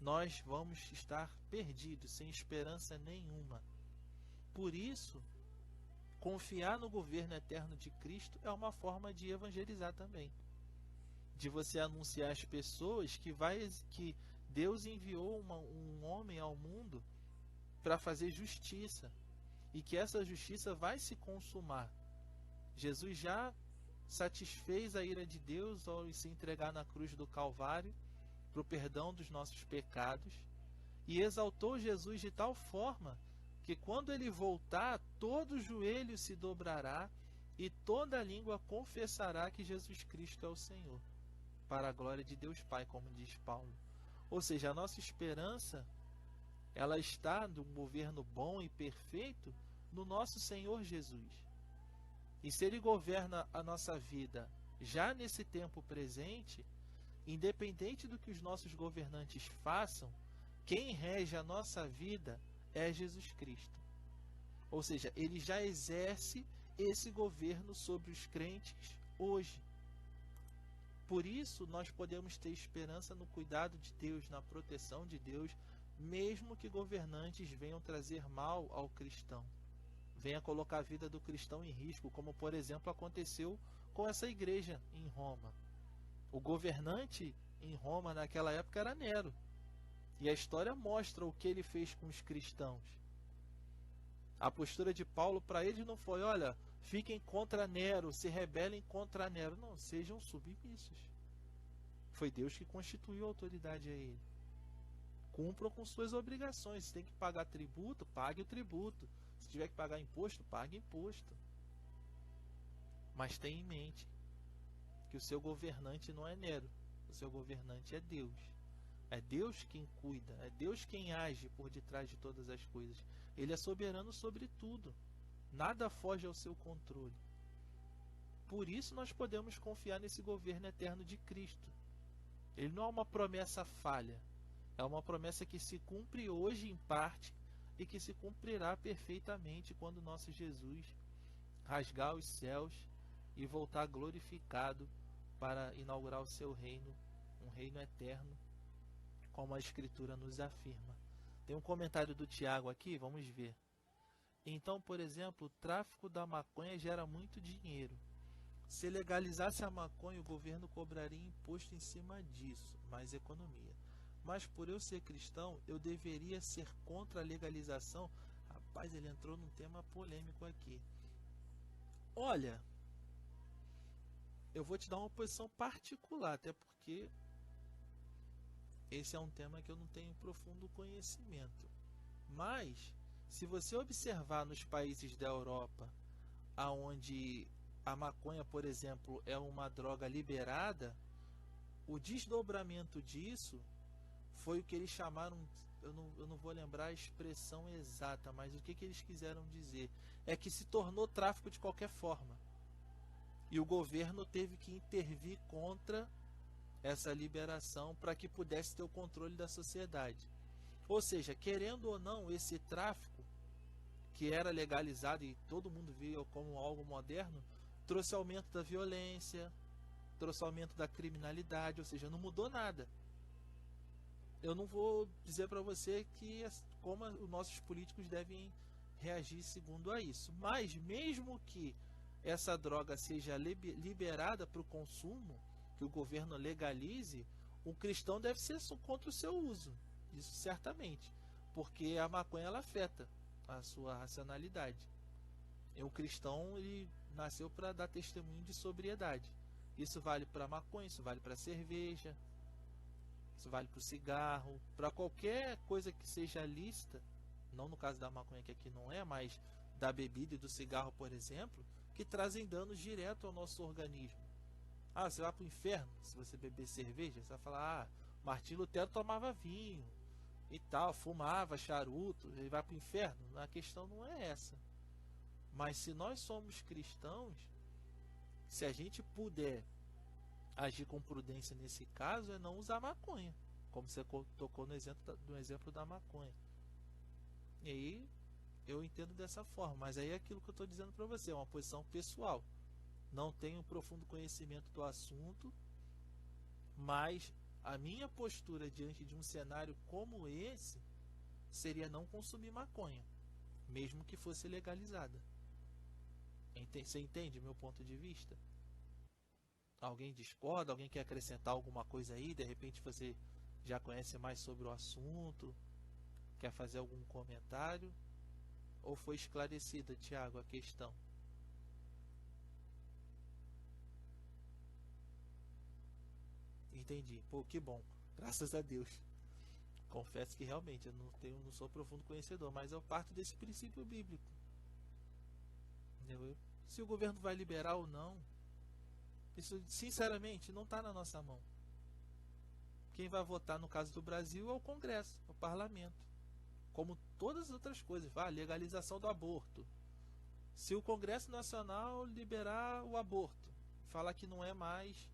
Speaker 1: nós vamos estar perdidos, sem esperança nenhuma. Por isso, confiar no governo eterno de Cristo é uma forma de evangelizar também. De você anunciar às pessoas que Deus enviou um homem ao mundo para fazer justiça. E que essa justiça vai se consumar. Jesus já satisfez a ira de Deus ao se entregar na cruz do Calvário para o perdão dos nossos pecados, e exaltou Jesus de tal forma que quando ele voltar, todo joelho se dobrará e toda língua confessará que Jesus Cristo é o Senhor, para a glória de Deus Pai, como diz Paulo. Ou seja, a nossa esperança, ela está num governo bom e perfeito no nosso Senhor Jesus. E se Ele governa a nossa vida já nesse tempo presente, independente do que os nossos governantes façam, quem rege a nossa vida é Jesus Cristo. Ou seja, Ele já exerce esse governo sobre os crentes hoje. Por isso, nós podemos ter esperança no cuidado de Deus, na proteção de Deus, mesmo que governantes venham trazer mal ao cristão, venha colocar a vida do cristão em risco, como por exemplo aconteceu com essa igreja em Roma. O governante em Roma naquela época era Nero, e a história mostra o que ele fez com os cristãos. A postura de Paulo para eles não foi: olha, fiquem contra Nero, se rebelem contra Nero. Não, sejam submissos. Foi Deus que constituiu a autoridade a ele. Cumpram com suas obrigações. Se tem que pagar tributo, pague o tributo. Se tiver que pagar imposto, pague imposto. Mas tenha em mente que o seu governante não é Nero. O seu governante é Deus. É Deus quem cuida, é Deus quem age por detrás de todas as coisas. Ele é soberano sobre tudo. Nada foge ao seu controle. Por isso nós podemos confiar nesse governo eterno de Cristo. Ele não é uma promessa falha. É uma promessa que se cumpre hoje em parte e que se cumprirá perfeitamente quando nosso Jesus rasgar os céus e voltar glorificado para inaugurar o seu reino, um reino eterno, como a Escritura nos afirma. Tem um comentário do Tiago aqui, vamos ver. Então, por exemplo, o tráfico da maconha gera muito dinheiro. Se legalizasse a maconha, o governo cobraria imposto em cima disso, mais economia. Mas por eu ser cristão, eu deveria ser contra a legalização. Rapaz, ele entrou num tema polêmico aqui. Olha, eu vou te dar uma posição particular, até porque esse é um tema que eu não tenho profundo conhecimento. Mas, se você observar nos países da Europa, onde a maconha, por exemplo, é uma droga liberada, o desdobramento disso foi o que eles chamaram, eu não vou lembrar a expressão exata, mas o que eles quiseram dizer é que se tornou tráfico de qualquer forma. E o governo teve que intervir contra essa liberação para que pudesse ter o controle da sociedade. Ou seja, querendo ou não, esse tráfico, que era legalizado e todo mundo via como algo moderno, trouxe aumento da violência, trouxe aumento da criminalidade, ou seja, não mudou nada. Eu não vou dizer para você como os nossos políticos devem reagir segundo a isso. Mas mesmo que essa droga seja liberada para o consumo, que o governo legalize, o cristão deve ser contra o seu uso. Isso certamente. Porque a maconha ela afeta a sua racionalidade. E o cristão ele nasceu para dar testemunho de sobriedade. Isso vale para a maconha, isso vale para a cerveja, isso vale para o cigarro, para qualquer coisa que seja lícita, não no caso da maconha que aqui não é, mas da bebida e do cigarro, por exemplo, que trazem danos direto ao nosso organismo. Ah, você vai para o inferno se você beber cerveja? Você vai falar, Martim Lutero tomava vinho e tal, fumava charuto, ele vai para o inferno? A questão não é essa. Mas se nós somos cristãos, se a gente puder agir com prudência nesse caso, é não usar maconha, como você tocou no exemplo da maconha. E aí eu entendo dessa forma, mas aí é aquilo que eu estou dizendo para você, é uma posição pessoal. Não tenho profundo conhecimento do assunto, mas a minha postura diante de um cenário como esse seria não consumir maconha, mesmo que fosse legalizada. Você entende meu ponto de vista? Alguém discorda? Alguém quer acrescentar alguma coisa aí? De repente você já conhece mais sobre o assunto? Quer fazer algum comentário? Ou foi esclarecida, Tiago, a questão? Entendi. Pô, que bom. Graças a Deus. Confesso que realmente eu não sou profundo conhecedor, mas eu parto desse princípio bíblico. Entendeu? Se o governo vai liberar ou não, isso sinceramente não está na nossa mão. Quem vai votar no caso do Brasil é o Congresso, é o Parlamento. Como todas as outras coisas, legalização do aborto. Se o Congresso Nacional liberar o aborto, falar que não é mais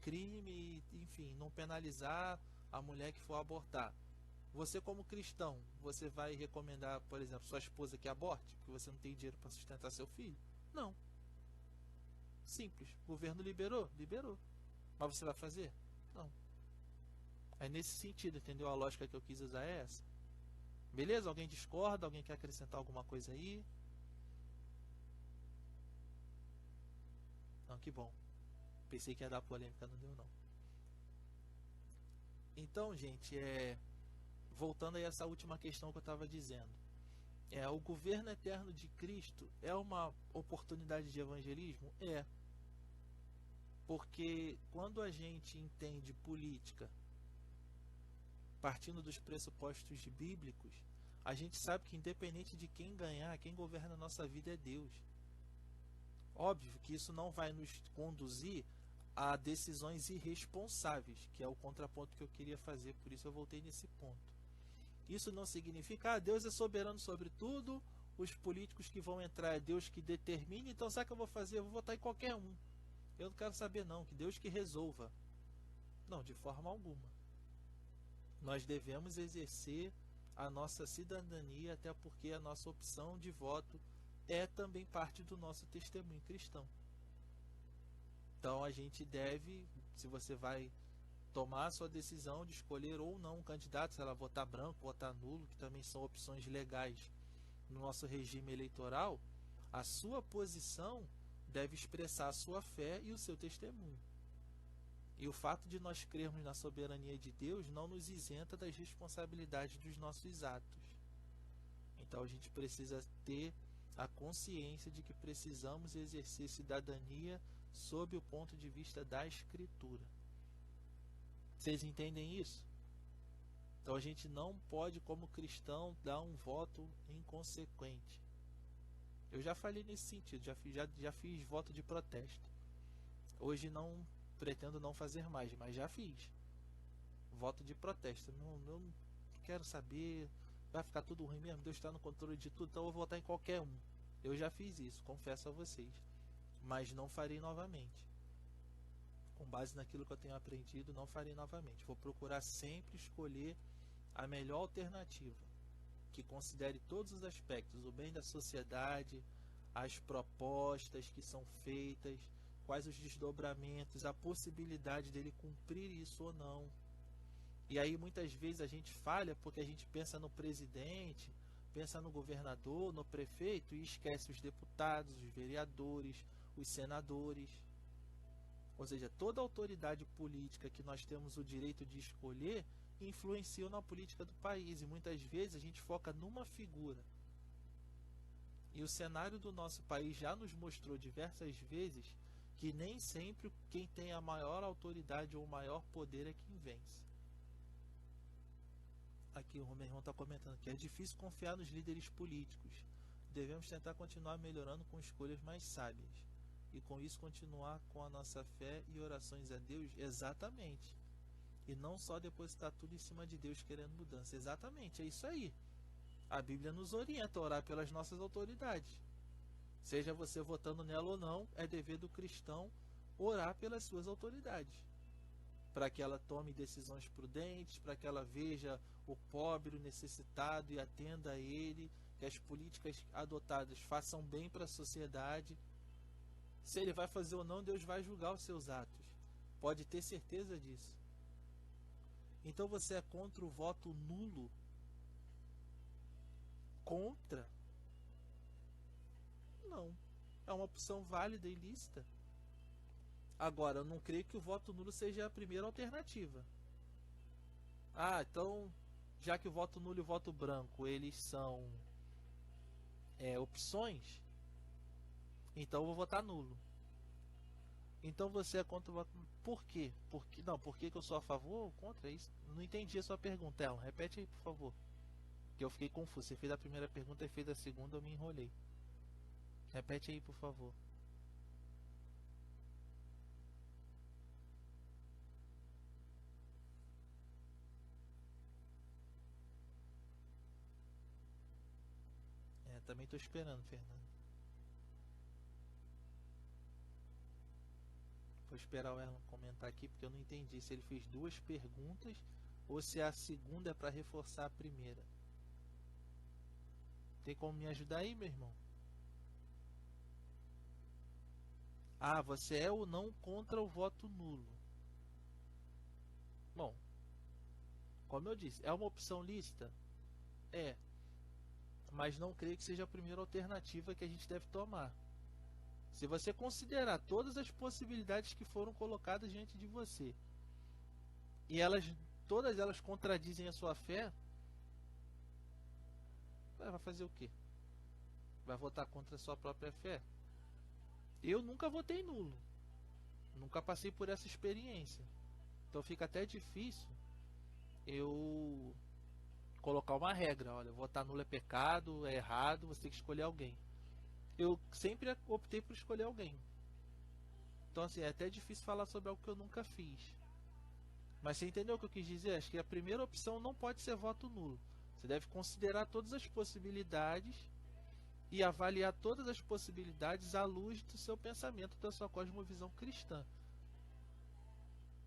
Speaker 1: crime, enfim, não penalizar a mulher que for abortar. Você como cristão, você vai recomendar, por exemplo, sua esposa que aborte, porque você não tem dinheiro para sustentar seu filho? Não. Simples. O governo liberou? Liberou. Mas você vai fazer? Não. É nesse sentido, entendeu? A lógica que eu quis usar é essa. Beleza? Alguém discorda? Alguém quer acrescentar alguma coisa aí? Não, que bom. Pensei que ia dar polêmica, não deu não. Então, gente, voltando a essa última questão que eu estava dizendo. O governo eterno de Cristo é uma oportunidade de evangelismo? É. Porque quando a gente entende política partindo dos pressupostos bíblicos, a gente sabe que independente de quem ganhar, quem governa a nossa vida é Deus. Óbvio que isso não vai nos conduzir a decisões irresponsáveis, que é o contraponto que eu queria fazer, por isso eu voltei nesse ponto. Isso não significa, Deus é soberano sobre tudo, os políticos que vão entrar é Deus que determine, então sabe o que eu vou fazer? Eu vou votar em qualquer um. Eu não quero saber não, que Deus que resolva. Não, de forma alguma. Nós devemos exercer a nossa cidadania, até porque a nossa opção de voto é também parte do nosso testemunho cristão. Então a gente deve, se você vai tomar a sua decisão de escolher ou não um candidato, se ela votar branco, votar nulo, que também são opções legais no nosso regime eleitoral, a sua posição deve expressar a sua fé e o seu testemunho. E o fato de nós crermos na soberania de Deus não nos isenta das responsabilidades dos nossos atos. Então a gente precisa ter a consciência de que precisamos exercer cidadania sob o ponto de vista da Escritura. Vocês entendem isso? Então a gente não pode, como cristão, dar um voto inconsequente. Eu já falei nesse sentido, já fiz voto de protesto. Hoje não pretendo não fazer mais, mas já fiz voto de protesto. Não quero saber, vai ficar tudo ruim mesmo, Deus está no controle de tudo, então eu vou votar em qualquer um. Eu já fiz isso, confesso a vocês, mas não farei novamente. Com base naquilo que eu tenho aprendido, não farei novamente. Vou procurar sempre escolher a melhor alternativa, que considere todos os aspectos, o bem da sociedade, as propostas que são feitas, quais os desdobramentos, a possibilidade dele cumprir isso ou não. E aí muitas vezes a gente falha porque a gente pensa no presidente, pensa no governador, no prefeito e esquece os deputados, os vereadores, os senadores. Ou seja, toda autoridade política que nós temos o direito de escolher influencia na política do país e muitas vezes a gente foca numa figura. E o cenário do nosso país já nos mostrou diversas vezes que nem sempre quem tem a maior autoridade ou o maior poder é quem vence. Aqui o meu irmão está comentando que é difícil confiar nos líderes políticos. Devemos tentar continuar melhorando com escolhas mais sábias. E com isso continuar com a nossa fé e orações a Deus. Exatamente. E não só depositar tudo em cima de Deus querendo mudança. Exatamente, é isso aí. A Bíblia nos orienta a orar pelas nossas autoridades. Seja você votando nela ou não, é dever do cristão orar pelas suas autoridades. Para que ela tome decisões prudentes, para que ela veja o pobre, o necessitado e atenda a ele, que as políticas adotadas façam bem para a sociedade. Se ele vai fazer ou não, Deus vai julgar os seus atos. Pode ter certeza disso. Então você é contra o voto nulo? Contra? Não. É uma opção válida e lícita. Agora, eu não creio que o voto nulo seja a primeira alternativa. Então, já que o voto nulo e o voto branco, eles são opções, então eu vou votar nulo. Então você é contra o voto. Por quê? Não, por que que eu sou a favor ou contra isso? Não entendi a sua pergunta, Ela. Repete aí, por favor. Que eu fiquei confuso. Você fez a primeira pergunta e fez a segunda, eu me enrolei. Repete aí, por favor. Também estou esperando, Fernando. Vou esperar o Erlon comentar aqui porque eu não entendi se ele fez duas perguntas ou se a segunda é para reforçar a primeira. Tem como me ajudar aí, meu irmão? Ah, você é ou não contra o voto nulo? Bom, como eu disse, é uma opção lícita? É, mas não creio que seja a primeira alternativa que a gente deve tomar. Se você considerar todas as possibilidades que foram colocadas diante de você e todas elas contradizem a sua fé, vai fazer o quê? Vai votar contra a sua própria fé? Eu nunca votei nulo, nunca passei por essa experiência, então fica até difícil eu colocar uma regra. Olha, votar nulo é pecado, é errado, você tem que escolher alguém. Eu sempre optei por escolher alguém. Então, assim, é até difícil falar sobre algo que eu nunca fiz. Mas você entendeu o que eu quis dizer? Acho que a primeira opção não pode ser voto nulo. Você deve considerar todas as possibilidades e avaliar todas as possibilidades à luz do seu pensamento, da sua cosmovisão cristã.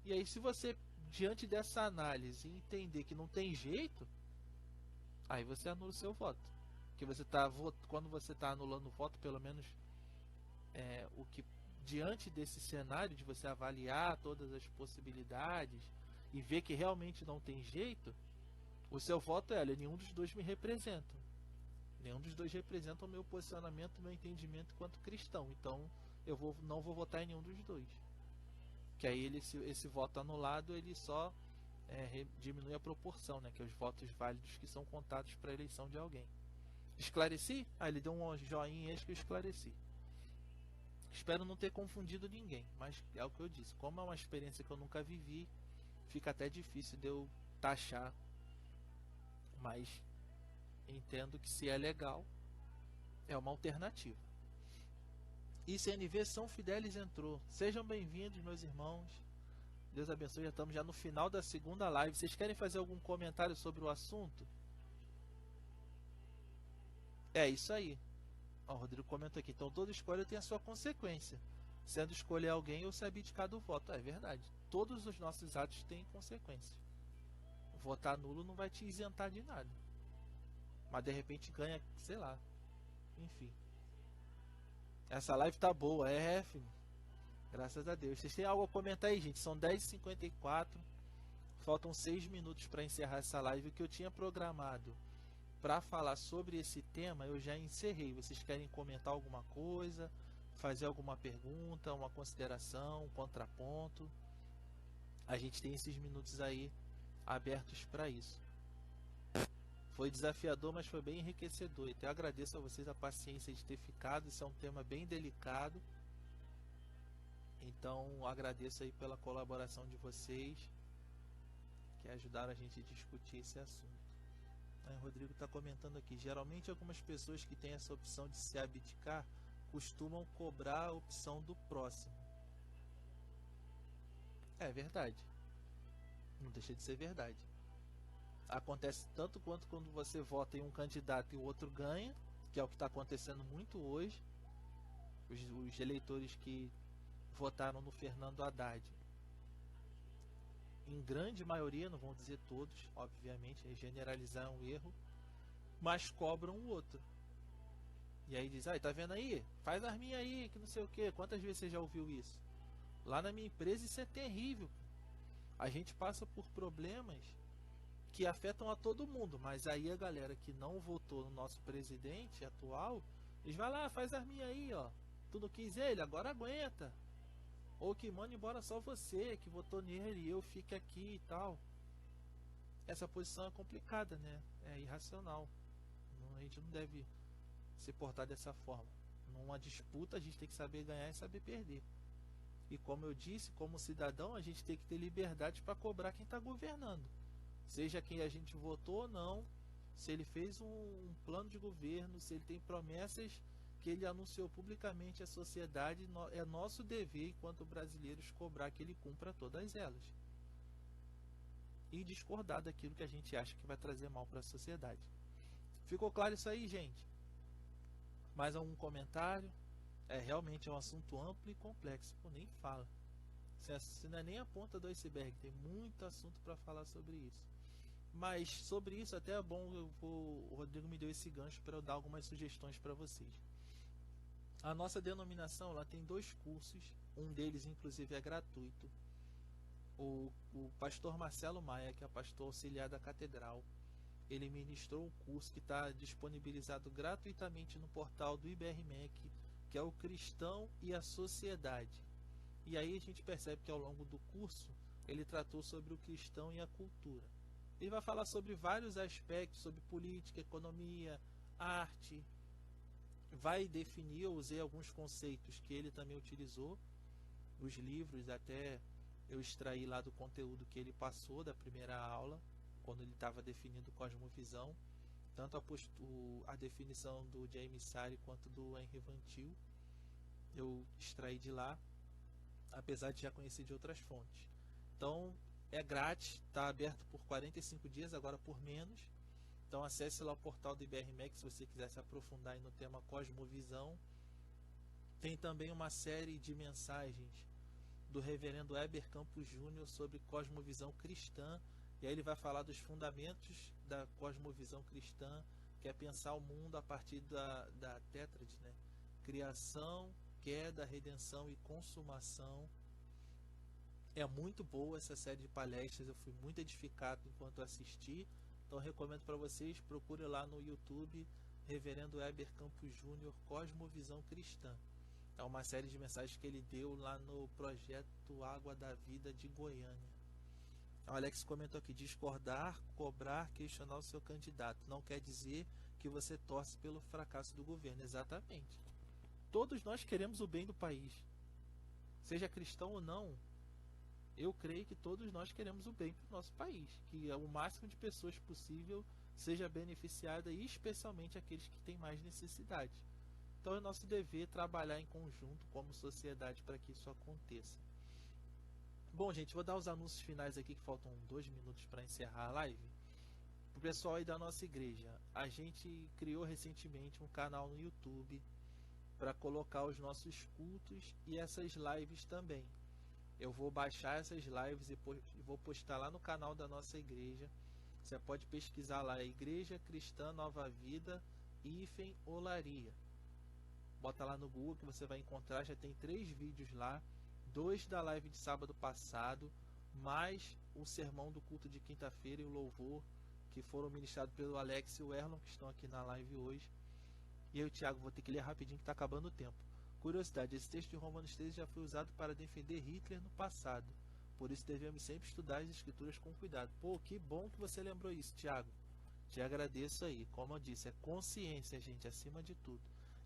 Speaker 1: E aí, se você, diante dessa análise, entender que não tem jeito, aí você anula o seu voto. Porque quando você está anulando o voto, pelo menos o que diante desse cenário de você avaliar todas as possibilidades e ver que realmente não tem jeito, o seu voto é: olha, nenhum dos dois me representa. Nenhum dos dois representa o meu posicionamento, o meu entendimento enquanto cristão. Então não vou votar em nenhum dos dois. Que aí esse voto anulado ele só diminui a proporção, né? Que é os votos válidos que são contados para a eleição de alguém. Esclareci? Ele deu um joinha, acho que eu esclareci. Espero não ter confundido ninguém, mas é o que eu disse. Como é uma experiência que eu nunca vivi, fica até difícil de eu taxar, mas entendo que se é legal, é uma alternativa. ICNV São Fidélis entrou. Sejam bem-vindos, meus irmãos. Deus abençoe, já estamos no final da segunda live. Vocês querem fazer algum comentário sobre o assunto? É isso aí. O Rodrigo comenta aqui. Então, toda escolha tem a sua consequência. Sendo escolher alguém ou se abdicar do voto. É verdade. Todos os nossos atos têm consequências. Votar nulo não vai te isentar de nada. Mas de repente ganha, sei lá. Enfim. Essa live tá boa, filho. Graças a Deus. Vocês têm algo a comentar aí, gente? São 10h54. Faltam 6 minutos para encerrar essa live. O que eu tinha programado para falar sobre esse tema, eu já encerrei. Vocês querem comentar alguma coisa? Fazer alguma pergunta, uma consideração, um contraponto? A gente tem esses minutos aí abertos para isso. Foi desafiador, mas foi bem enriquecedor. Então eu agradeço a vocês a paciência de ter ficado. Isso é um tema bem delicado. Então agradeço aí pela colaboração de vocês que ajudaram a gente a discutir esse assunto. O Rodrigo está comentando aqui. Geralmente algumas pessoas que têm essa opção de se abdicar costumam cobrar a opção do próximo. É verdade. Não deixa de ser verdade. Acontece tanto quanto quando você vota em um candidato e o outro ganha, que é o que está acontecendo muito hoje. Os eleitores que votaram no Fernando Haddad, em grande maioria, não vão dizer todos, obviamente, generalizar é um erro, mas cobram o outro. E aí diz: tá vendo aí? Faz as minhas aí, que não sei o que. Quantas vezes você já ouviu isso? Lá na minha empresa isso é terrível. A gente passa por problemas que afetam a todo mundo, mas aí a galera que não votou no nosso presidente atual, eles vai lá, faz as minhas aí, ó. Tu não quis ele, agora aguenta. Ou que manda embora só você que votou nele e eu fique aqui e tal. Essa posição é complicada, né? É irracional. A gente não deve se portar dessa forma. Numa disputa a gente tem que saber ganhar e saber perder. E como eu disse, como cidadão, a gente tem que ter liberdade para cobrar quem está governando. Seja quem a gente votou ou não, se ele fez um plano de governo, se ele tem promessas que ele anunciou publicamente à sociedade, é nosso dever, enquanto brasileiros, cobrar que ele cumpra todas elas. E discordar daquilo que a gente acha que vai trazer mal para a sociedade. Ficou claro isso aí, gente? Mais algum comentário? Realmente é um assunto amplo e complexo, pô, nem fala. Isso não é nem a ponta do iceberg, tem muito assunto para falar sobre isso. Mas sobre isso até é bom, o Rodrigo me deu esse gancho para eu dar algumas sugestões para vocês. A nossa denominação ela tem 2 cursos, um deles inclusive é gratuito. O pastor Marcelo Maia, que é pastor auxiliar da Catedral, ele ministrou um curso que está disponibilizado gratuitamente no portal do IBRMEC, que é o Cristão e a Sociedade. E aí a gente percebe que ao longo do curso ele tratou sobre o cristão e a cultura. Ele vai falar sobre vários aspectos, sobre política, economia, arte. Vai definir, eu usei alguns conceitos que ele também utilizou, os livros, até eu extraí lá do conteúdo que ele passou da primeira aula, quando ele estava definindo cosmovisão, tanto a definição do James Sari quanto do Henri Van Til, eu extraí de lá, apesar de já conhecer de outras fontes. Então é grátis, está aberto por 45 dias, agora por menos. Então acesse lá o portal do IBRMEC se você quiser se aprofundar aí no tema cosmovisão. Tem também uma série de mensagens do reverendo Heber Campos Júnior sobre cosmovisão cristã, e aí ele vai falar dos fundamentos da cosmovisão cristã, que é pensar o mundo a partir da tétrade, né? Criação, queda, redenção e consumação. É muito boa essa série de palestras, eu fui muito edificado enquanto assisti, então recomendo para vocês, procure lá no YouTube, reverendo Heber Campos Júnior, Cosmovisão Cristã. É uma série de mensagens que ele deu lá no projeto Água da Vida de Goiânia. O Alex comentou aqui, discordar, cobrar, questionar o seu candidato. Não quer dizer que você torce pelo fracasso do governo. Exatamente. Todos nós queremos o bem do país. Seja cristão ou não, eu creio que todos nós queremos o bem para o nosso país. Que o máximo de pessoas possível seja beneficiada, e especialmente aqueles que têm mais necessidade. Então é nosso dever trabalhar em conjunto como sociedade para que isso aconteça. Bom, gente, vou dar os anúncios finais aqui, que faltam 2 minutos para encerrar a live. Para o pessoal aí da nossa igreja, a gente criou recentemente um canal no YouTube para colocar os nossos cultos e essas lives também. Eu vou baixar essas lives e vou postar lá no canal da nossa igreja. Você pode pesquisar lá, Igreja Cristã Nova Vida, Hífen Olaria. Bota lá no Google que você vai encontrar, já tem 3 vídeos lá, 2 da live de sábado passado, mais o sermão do culto de quinta-feira e o louvor, que foram ministrados pelo Alex e o Erlon, que estão aqui na live hoje. E eu, Thiago, vou ter que ler rapidinho que está acabando o tempo. Curiosidade, esse texto de Romanos 13 já foi usado para defender Hitler no passado, por isso devemos sempre estudar as escrituras com cuidado. Pô, que bom que você lembrou isso, Thiago. Te agradeço aí. Como eu disse, é consciência, gente, acima de tudo.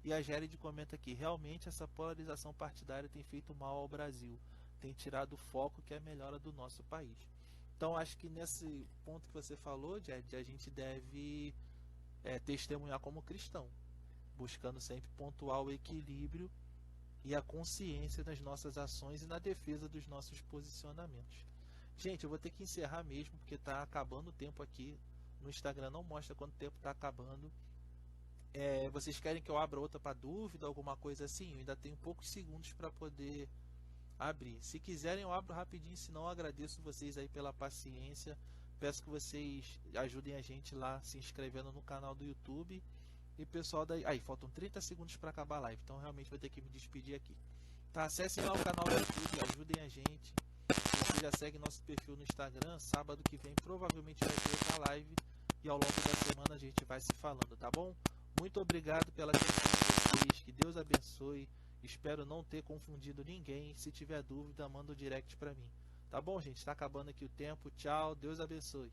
Speaker 1: E a Géride comenta aqui, realmente essa polarização partidária tem feito mal ao Brasil, tem tirado o foco que é a melhora do nosso país. Então acho que nesse ponto que você falou, Géride, a gente deve testemunhar como cristão, buscando sempre pontuar o equilíbrio e a consciência nas nossas ações e na defesa dos nossos posicionamentos. Gente, eu vou ter que encerrar mesmo, porque está acabando o tempo aqui. No Instagram não mostra quanto tempo está acabando. Vocês querem que eu abra outra para dúvida, alguma coisa assim? Eu ainda tenho poucos segundos para poder abrir. Se quiserem eu abro rapidinho, senão eu agradeço vocês aí pela paciência. Peço que vocês ajudem a gente lá se inscrevendo no canal do YouTube. E pessoal daí... Aí, faltam 30 segundos para acabar a live, então realmente vou ter que me despedir aqui. Tá, acessem lá o canal do YouTube, ajudem a gente. Você já segue nosso perfil no Instagram, sábado que vem provavelmente vai ter outra live. E ao longo da semana a gente vai se falando, tá bom? Muito obrigado pela atenção de vocês, que Deus abençoe. Espero não ter confundido ninguém. Se tiver dúvida, manda um direct para mim. Tá bom, gente? Está acabando aqui o tempo. Tchau, Deus abençoe.